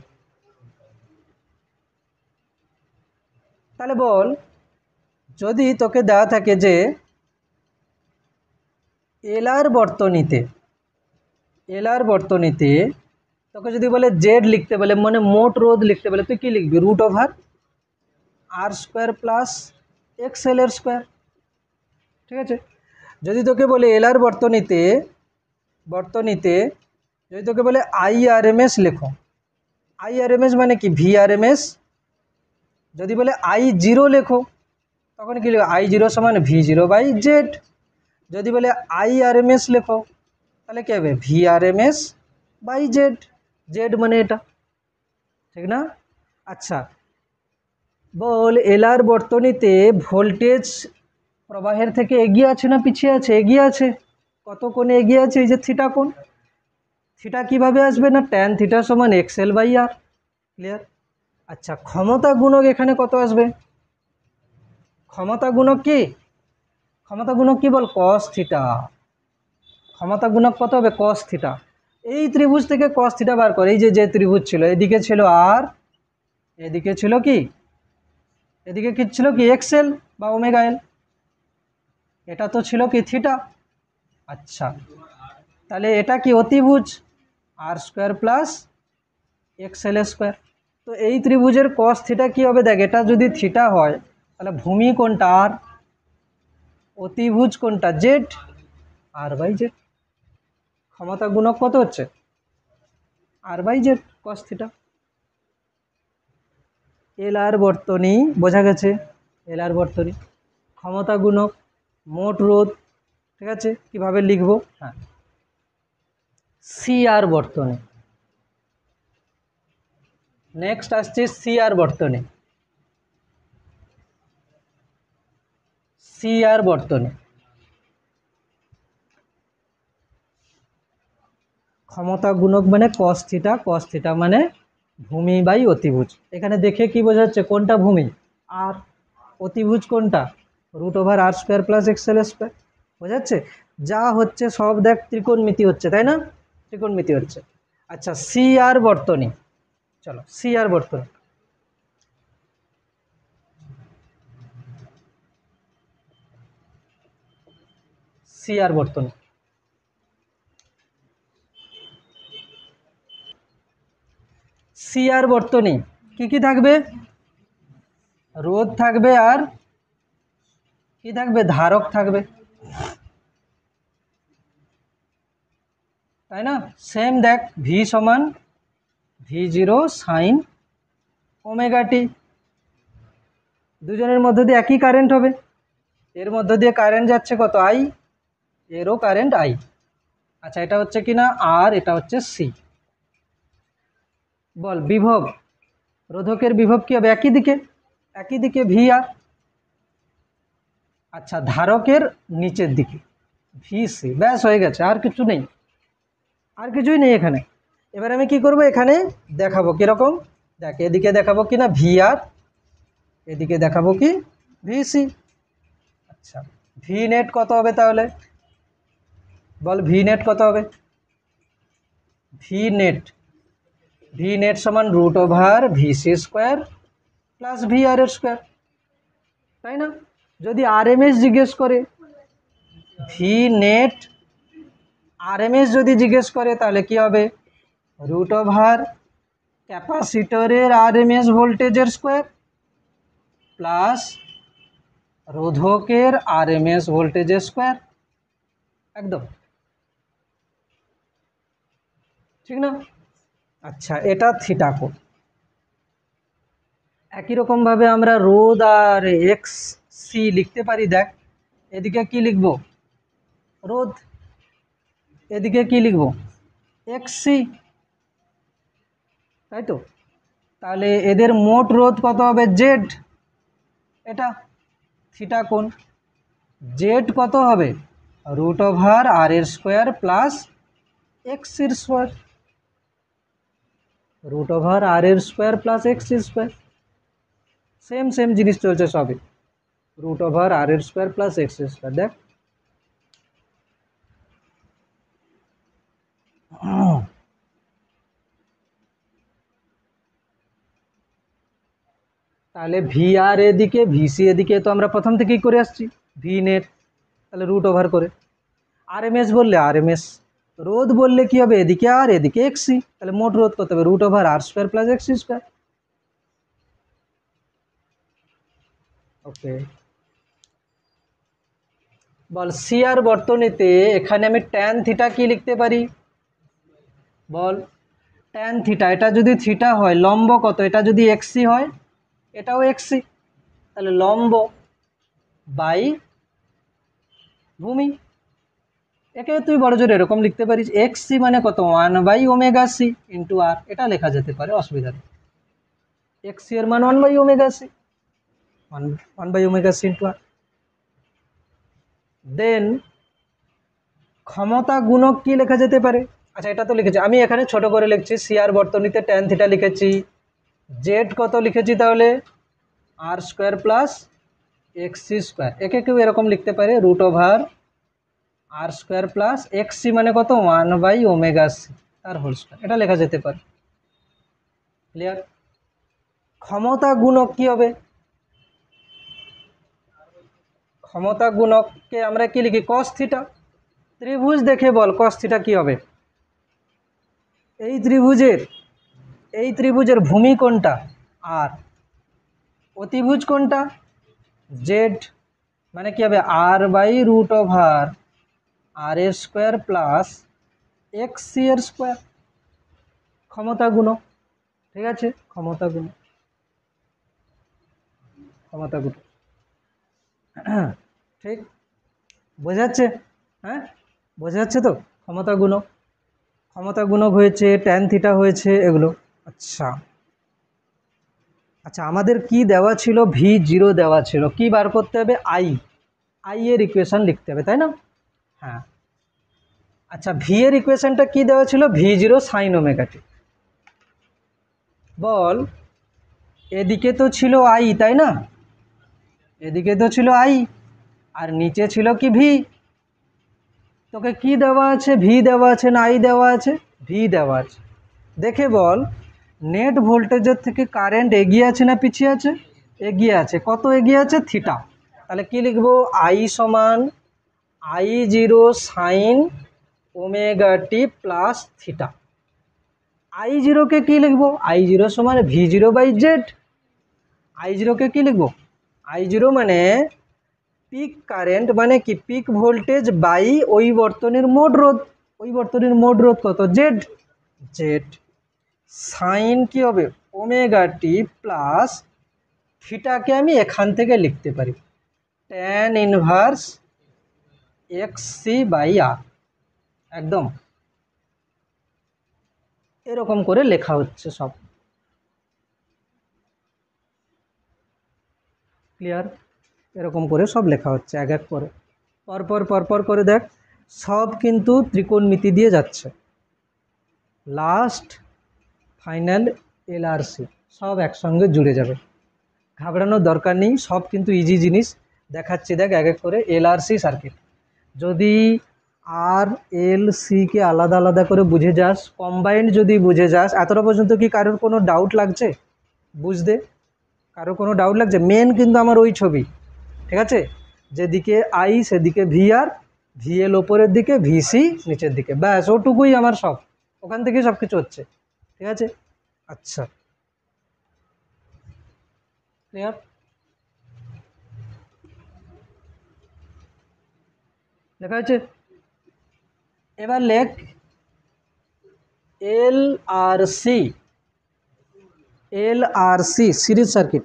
তাহলে বল যদি তোকে দেওয়া থাকে যে এলআর বর্তনীতে তোকে যদি বলে জেড লিখতে বলে, মানে মোট রোধ লিখতে বলে, তুই কি লিখবি রুট ওভার আর স্কোয়ার প্লাস এক্সএল এর স্কোয়ার। ঠিক আছে, যদি তোকে বলে এলআর বর্তনীতে যদি তোকে বলে IRMS লেখো, IRMS মানে কি VRMS। যদি বলে I0 লেখো, তখন কি লিখো I0 সমান V0 বাই জেড। যদি বলে IRMS লেখো, তাহলে কি হবে VRMS বাই জেড, জেড মানে এটা, ঠিক না? আচ্ছা, বল এলআর বর্তনীতে ভোল্টেজ প্রবাহের থেকে এগিয়ে আছে না পিছিয়ে আছে? এগিয়ে আছে। কত কোণে এগিয়ে আছে? এই যে থিটা কোণ। থিটা কিভাবে আসবে না ট্যান থিটা সমান এক্সএল বাই আর। ক্লিয়ার? আচ্ছা, ক্ষমতা গুণক এখানে কত আসবে? ক্ষমতা গুণক কি, ক্ষমতা গুণক কি বল কস থিটা। ক্ষমতা গুণক কত হবে কস থিটা। এই ত্রিভুজ থেকে কস থিটা বার করে, এই যে ত্রিভুজ ছিল, এদিকে ছিল আর, এদিকে ছিল কি, এদিকে কি ছিল কি এক্সএল বা ওমেগা এল, এটা তো ছিল কি থিটা। আচ্ছা, তাহলে এটা কি অতিভুজ আর স্কোয়ার প্লাস এক্সএল স্কোয়ার। তো এই ত্রিভুজের কস থিটা কি হবে দেখ, এটা যদি থিটা হয় তাহলে ভূমি কোনটা আর, অতিভুজ কোনটা জেড, আর বাই জেড। ক্ষমতা গুণক কত হচ্ছে R by Z cos theta. LR বর্তনী বোঝা গেছে, এলআর বর্তনী, ক্ষমতা গুণক, মোট রোধ। ঠিক আছে, কিভাবে লিখবো, হ্যাঁ সিআর বর্তনী। নেক্সট আসছে সিআর বর্তনী, সিআর বর্তনী। ক্ষমতা গুণক মানে কস থিটা, কস থিটা মানে ভূমি বাই অতিভুজ। এখানে দেখে কি বোঝাচ্ছে কোনটা ভূমি আর অতিভুজ কোনটা, √r² + xl²। বোঝাচ্ছে? যা হচ্ছে সব দেখ ত্রিকোণমিতি হচ্ছে, তাই না? ত্রিকোণমিতি হচ্ছে। আচ্ছা, সি আর বর্তনী, চলো সি আর বর্তনী। সি আর বর্তনী, সি আর বর্তনী কি কি থাকবে? রোধ থাকবে আর কি থাকবে? ধারক থাকবে, তাই না? সেম দেখ, ভি সমান V0 sin ω t। দুজনের মধ্যে দিয়ে একই কারেন্ট হবে, এর মধ্যে দিয়ে কারেন্ট যাচ্ছে কত? I, এরও কারেন্ট I। আচ্ছা, এটা হচ্ছে কি না আর, এটা হচ্ছে সি। বল বিভব, রোধকের বিভব কি হবে? একই দিকে, একই দিকে VR। আচ্ছা, ধারকের নিচের দিকে VC। ব্যাস হয়ে গেছে, আর কিছু নেই, আর কিছুই নেই এখানে। এবার আমি কি করব, এখানে দেখাবো কিরকম, দেখ এদিকে দেখাবো কি না VR, এদিকে দেখাবো কি VC। আচ্ছা, ভি নেট কত হবে তাহলে? বল ভি নেট কত হবে? ভি নেট, ভি নেট সমান √VC² + VR², তাই না? যদি RMS জিজ্ঞেস করে, ভি নেট RMS যদি জিজ্ঞেস করে তাহলে কি হবে? ক্যাপাসিটরের RMS ভোল্টেজের স্কোয়ার প্লাস রোধকের RMS ভোল্টেজের স্কোয়ার। একদম ঠিক না? আচ্ছা, এটা থিটা কোণ। একই রকমভাবে আমরা রোধ আর XC লিখতে পারি। দেখ এদিকে কি লিখব? রোধ, এদিকে কি লিখব? XC, তাই তো? তাহলে এদের মোট রোধ কত হবে? জেড, এটা থিটা কোণ। জেড কত হবে? √r² plus XC², √r² plus XC²। Same same জিনিস চলছে সবই, √r² প্লাস XC²। দেখ তাহলে VR এদিকে, VC এদিকে, তো আমরা প্রথম থেকেই করে আসছি ভি নেট, তাহলে √ওভার করে। RMS বললে RMS, রোধ বললে কি হবে? এদিকে আর এদিকে XC, তাহলে মোট রোধ কত হবে? √r² plus XC²। ওকে, বল সি আর বর্তনীতে এখানে আমি ট্যান থিটা কি লিখতে পারি? বল ট্যান থিটা, এটা যদি থিটা হয় লম্ব কত? এটা যদি XC হয়, এটাও XC, তাহলে লম্ব বাই ভূমি। একে তুই বড় জোর এরকম লিখতে পারিস, XC মানে কত? 1/ωc ইন্টু আর, এটা লেখা যেতে পারে, অসুবিধা নেই। XC এর মান 1/ωc, 1/ωc ইন্টু আর। দেন ক্ষমতা গুণক কি লেখা যেতে পারে? আচ্ছা, এটা তো লিখেছি আমি, এখানে ছোট করে লিখছি। সি আর বর্তনীতে ট্যান থিটা লিখেছি, জেড কত লিখেছি তাহলে? r² plus XC²। একে কেউ এরকম লিখতে পারে, √r² প্লাস XC মানে কত? 1/ωc তার হোল স্কয়ার, এটা লেখা যেতে পারে। ক্লিয়ার? ক্ষমতা গুণক কি হবে? ক্ষমতা গুণককে আমরা কি লিখি? cos theta. ত্রিভুজ দেখে বল cos থিটা কি হবে? এই ত্রিভুজের ভূমি কোনটা? আর অতিভুজ কোনটা? জেড, মানে কি হবে? r/√r² plus XC²। ক্ষমতা গুণক, ঠিক আছে? ক্ষমতা গুণক, ঠিক বোঝাচ্ছে? হ্যাঁ, বোঝাচ্ছে তো? ক্ষমতা গুণক হয়েছে, ট্যান থিটা হয়েছে, এগুলো। আচ্ছা আচ্ছা, আমাদের কি দেওয়া ছিল? V0 দেওয়া ছিল, কি বার করতে হবে? I এর ইকুয়েশন লিখতে হবে, তাই না? হ্যাঁ। আচ্ছা, ভি এর ইকুয়েশনটা কি দেওয়া ছিল? V0 sin ω t। বল এদিকে তো ছিল আই, তাই না? এদিকে তো ছিল আই আর নিচে ছিল কি ভি। তোকে কি দেওয়া আছে? ভি দেওয়া আছে না আই দেওয়া আছে? ভি দেওয়া আছে। দেখে বল নেট ভোল্টেজের থেকে কারেন্ট এগিয়ে আছে না পিছিয়ে আছে? এগিয়ে আছে। কত এগিয়ে আছে? থিটা। তাহলে কি লিখবো? আই সমান I0 সাইন ওমেগা টি প্লাস থিটা। I0কে কি লিখবো? I0 সমান V0/Z। I0কে কি লিখবো? I0 মানে পিক কারেন্ট, মানে কি পিক ভোল্টেজ বাই ওই বর্তনীর মোট রোধ। ওই বর্তনীর মোট রোধ কত? জেড। জেড সাইন কি হবে? ওমেগা টি প্লাস থিটাকে আমি এখান থেকে লিখতে পারি ট্যান ইনভার্স XC/R। একদম এরকম করে লেখা হচ্ছে সব। ক্লিয়ার? এরকম করে সব লেখা হচ্ছে এক এক করে, পরপর করে দেখ। সব কিন্তু ত্রিকোণমিতি দিয়ে যাচ্ছে। লাস্ট ফাইনাল LRC সব একসঙ্গে জুড়ে যাবে, ঘাবড়ানোর দরকার নেই। সব কিন্তু ইজি জিনিস দেখাচ্ছি, দেখ এক এক করে। LRC সার্কিট যদি আর এল সিকে আলাদা আলাদা করে বুঝে যাস, কম্বাইন্ড যদি বুঝে যাস, এতটা পর্যন্ত কি কারোর কোনো ডাউট লাগছে বুঝতে? কারো কোনো ডাউট লাগছে? মেন কিন্তু আমার ওই ছবি, ঠিক আছে? যেদিকে আই সেদিকে VR, VL ওপরের দিকে, VC নিচের দিকে, ব্যাস ওটুকুই আমার সব। ওখান থেকেই সব কিছু হচ্ছে, ঠিক আছে? আচ্ছা, ক্লিয়ার? লেখা হয়েছে? এবার লেখ LRC সিরিজ সার্কিট।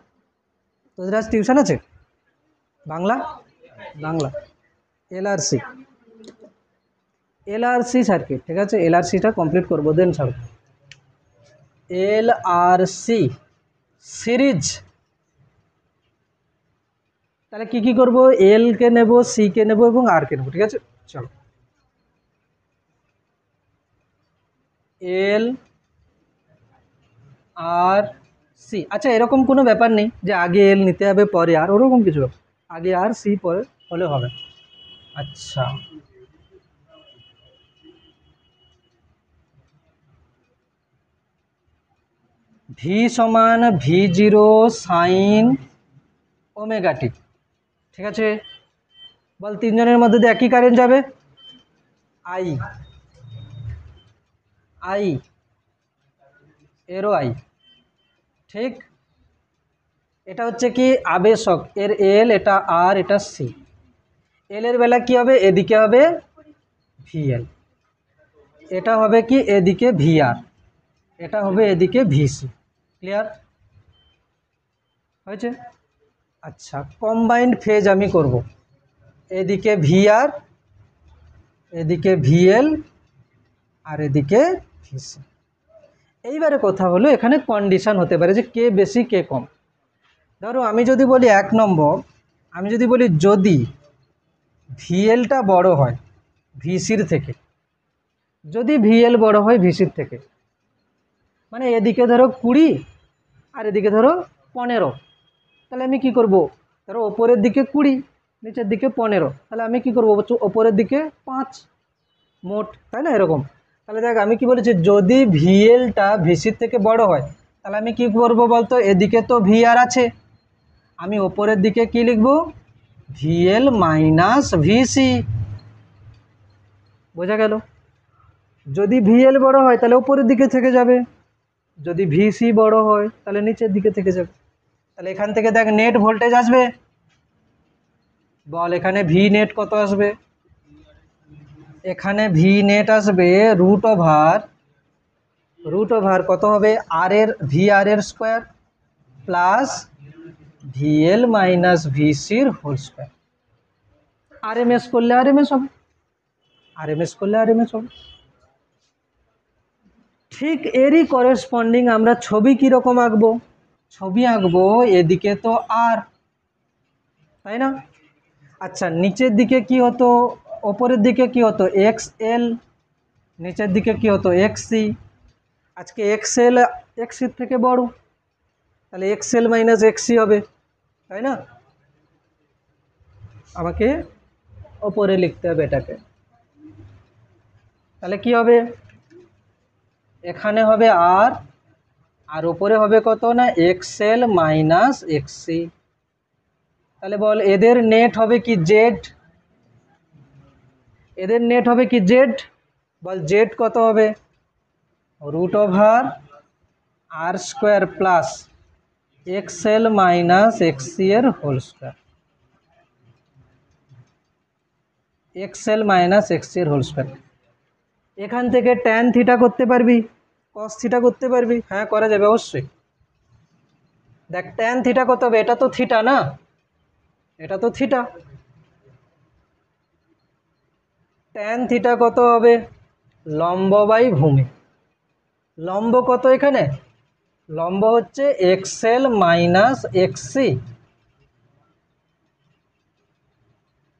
তোদের আজ টিউশন আছে বাংলা? LRC সার্কিট, ঠিক আছে? LRCটা কমপ্লিট করবো, দেন ছাড়ব। LRC series. তাহলে কি করব? L কে নেব, C কে নেব এবং R কে নেব, ঠিক আছে? চলো LRC। আচ্ছা, এরকম কোনো ব্যাপার নেই যে আগে L নিতে হবে পরে আর, ওরকম কিছু আগে আর C পরে হলে হবে। আচ্ছা, V সমান V0 সাইন ওমেগা টি, ঠিক আছে? বল তিনজনের মধ্যে দিয়ে একই কারেন্ট যাবে, আই এরও আই, ঠিক? এটা হচ্ছে কি আবেশক, এর এল, এটা আর, এটা সি। এল এর বেলা কি হবে? এদিকে হবে ভিএল, এটা হবে কি এদিকে ভিআর, এটা হবে এদিকে ভিসি। ক্লিয়ার হয়েছে? আচ্ছা, কম্বাইন্ড ফেজ আমি করব, এদিকে ভিআর, এদিকে ভিএল আর এদিকে ভিসি। এইবারে কথা হলো এখানে কন্ডিশন হতে পারে যে কে বেশি কে কম। ধরো আমি যদি বলি 1 নম্বর, আমি যদি বলি যদি ভিএলটা বড় হয় ভিসির থেকে, যদি ভিএল বড় হয় ভিসির থেকে, মানে এদিকে ধরো 20 আর এদিকে ধরো 15, তাহলে আমি কি করব? ধরো ওপরের দিকে 20 নিচের দিকে 15, তাহলে আমি কি করব? ওপরের দিকে 5 মোট, তাই না? এরকম। তাহলে দেখ আমি কি বলেছি, যদি ভিএলটা ভিসির থেকে বড় হয় তাহলে আমি কি করব বলতো? এদিকে তো ভিআর আছে, আমি ওপরের দিকে কি লিখব? VL minus VC. বোঝা গেল? যদি ভিএল বড় হয় তাহলে উপরের দিকে থেকে যাবে, যদি ভিসি বড় হয় তাহলে নিচের দিকে থেকে যাবে। তাহলে এখান থেকে দেখ নেট ভোল্টেজ আসবে, বল এখানে ভি নেট কত আসবে? এখানে ভি নেট আসবে রুট ওভার কত হবে? আর এর ভিআর এর স্কোয়ার প্লাস ভিএল মাইনাস ভিসির হোল স্কোয়ার। আরএমএস করলে আরএমএস হবে, ঠিক এরই করেসপন্ডিং আমরা ছবি কীরকম আঁকবো? ছবি আঁকবো এদিকে তো আর, তাই না? আচ্ছা, নিচের দিকে কি হতো? ওপরের দিকে কি হতো? XL, নিচের দিকে কি হতো? XC। আজকে XL এক্সির থেকে বড়, তাহলে এক্সএল মাইনাস এক্সি হবে, তাই না? আমাকে ওপরে লিখতে হবে এটাকে। তাহলে কি হবে, এখানে হবে আর উপরে হবে কত না এক্সএল মাইনাস এক্সি। তাহলে বল এদের নেট হবে কি জেড, এদের নেট হবে কি জেড, বল জেড কত হবে √r² প্লাস এক্সএল মাইনাস এক্সি এর হোল স্কোয়ার, এক্সএল মাইনাস এক্সি এর হোল স্কোয়ার। এখান থেকে ট্যান থিটা করতে পারবি, কস থিটা করতে পারবি? হ্যাঁ করা যাবে অবশ্যই। দেখ ট্যান থিটা কত হবে, এটা তো থিটা না, এটা তো থিটা, ট্যান থিটা কত হবে লম্ব বাই ভূমি। লম্ব কত এখানে, লম্ব হচ্ছে এক্সএল মাইনাস এক্সি,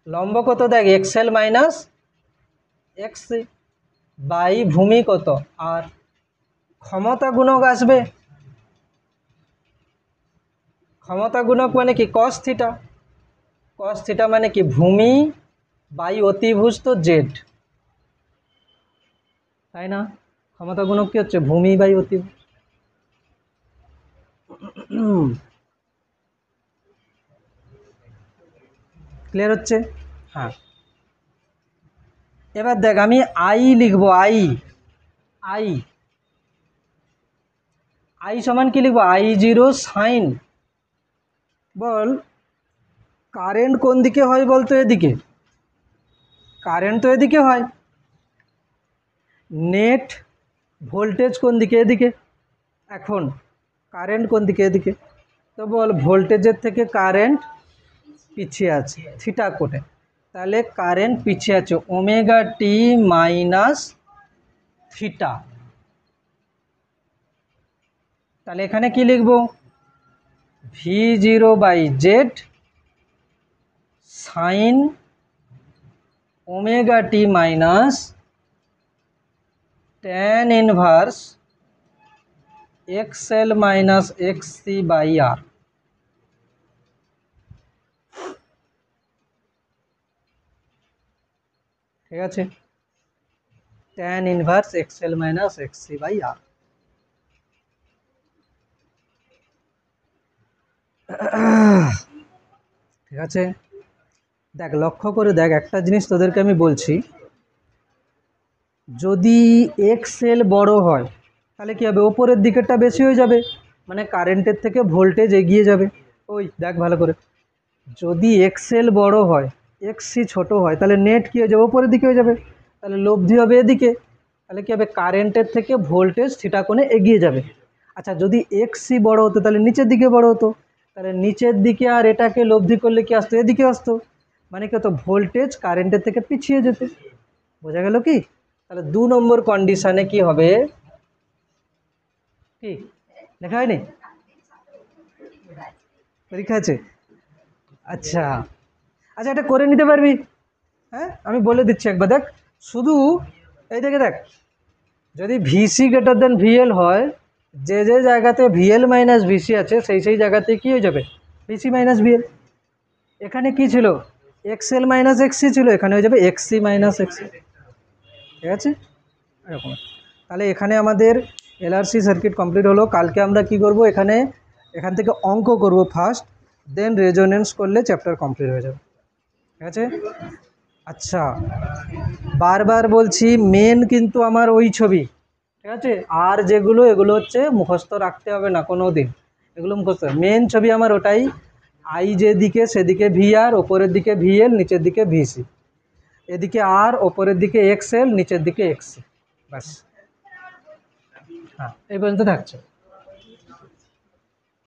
লম্ব কত দেখ এক্সএল মাইনাস এক্সি বাই ভূমি কত আর, ক্ষমতা গুণক আসবে, ক্ষমতা গুণক মানে কি কস থিটা, কস থিটা মানে কি ভূমি বাই অতিভুজ তো জেড, তাই না? ক্ষমতা গুণক কি হচ্ছে ভূমি বাই অতিভুজ। ক্লিয়ার হচ্ছে? হ্যাঁ, এবার দেখ আমি আই লিখবো, আই আই আই সমান কি লিখবো I0 সাইন, বল কারেন্ট কোন দিকে হয় বলতো, এদিকে, কারেন্ট তো এদিকে হয়, নেট ভোল্টেজ কোন দিকে, এদিকে, এখন কারেন্ট কোন দিকে, এদিকে, তো বল ভোল্টেজের থেকে কারেন্ট পিছিয়ে আছে থিটা কোণে, তাহলে কারেন্ট পিছিয়ে আছে ω t মাইনাস থিটা। তাহলে এখানে কি লিখবো V0/Z sine ω t minus tan inverse XL minus XC/R। ঠিক আছে, tan inverse XL minus XC/R। ঠিক আছে, দেখ লক্ষ্য করে দেখ একটা জিনিস তোদেরকে আমি বলছি, যদি XL বড় হয় তাহলে কি হবে, ওপরের দিকেরটা বেশি হয়ে যাবে, মানে কারেন্টের থেকে ভোল্টেজ এগিয়ে যাবে। ওই দেখ ভালো করে, যদি XL বড় হয় XC ছোট হয় তাহলে নেট কী হয়ে যাবে, ওপরের দিকে হয়ে যাবে, তাহলে লব্ধি হবে এদিকে, তাহলে কী হবে কারেন্টের থেকে ভোল্টেজ থিটা কোণে এগিয়ে যাবে। আচ্ছা যদি XC বড় হতো তাহলে নিচের দিকে বড় হতো, তাহলে নিচের দিকে আর এটাকে লব্ধি করলে কি আসতো, এদিকে আসতো, মানে কি হতো ভোল্টেজ কারেন্টের থেকে পিছিয়ে যেত। বোঝা গেল কি? তাহলে 2 নম্বর কন্ডিশনে কি হবে, কি লেখা হয়নি, পরীক্ষা আছে? আচ্ছা আচ্ছা, এটা করে নিতে পারবি? হ্যাঁ আমি বলে দিচ্ছি একবার, দেখ শুধু এই দেখে দেখ, যদি VC > VL হয়, যে যে জায়গাতে VL মাইনাস VC আছে সেই সেই জায়গাতে কি হয়ে যাবে VC মাইনাস VL। এখানে কি ছিল XL মাইনাস XC ছিল, এখানে হয়ে যাবে XC মাইনাস XC। ঠিক আছে এরকম। তাহলে এখানে আমাদের LRC সার্কিট কমপ্লিট হলো। কালকে আমরা কি করব, এখান থেকে অঙ্ক করব ফার্স্ট, দেন রেজোনেন্স করলে চ্যাপ্টার কমপ্লিট হয়ে যাবে। ঠিক আছে? আচ্ছা বারবার বলছি মেন কিন্তু আমার ওই ছবি, ঠিক আছে? আর যেগুলো এগুলো হচ্ছে মুখস্থ রাখতে হবে না কোনো দিন, এগুলো মুখস্থ। মেন ছবি আমার ওটাই, আই যেদিকে সেদিকে VR, ওপরের দিকে VL, নিচের দিকে VC, এদিকে আর, ওপরের দিকে XL, নিচের দিকে XC, ব্যাস। হ্যাঁ এই পর্যন্ত থাকছে।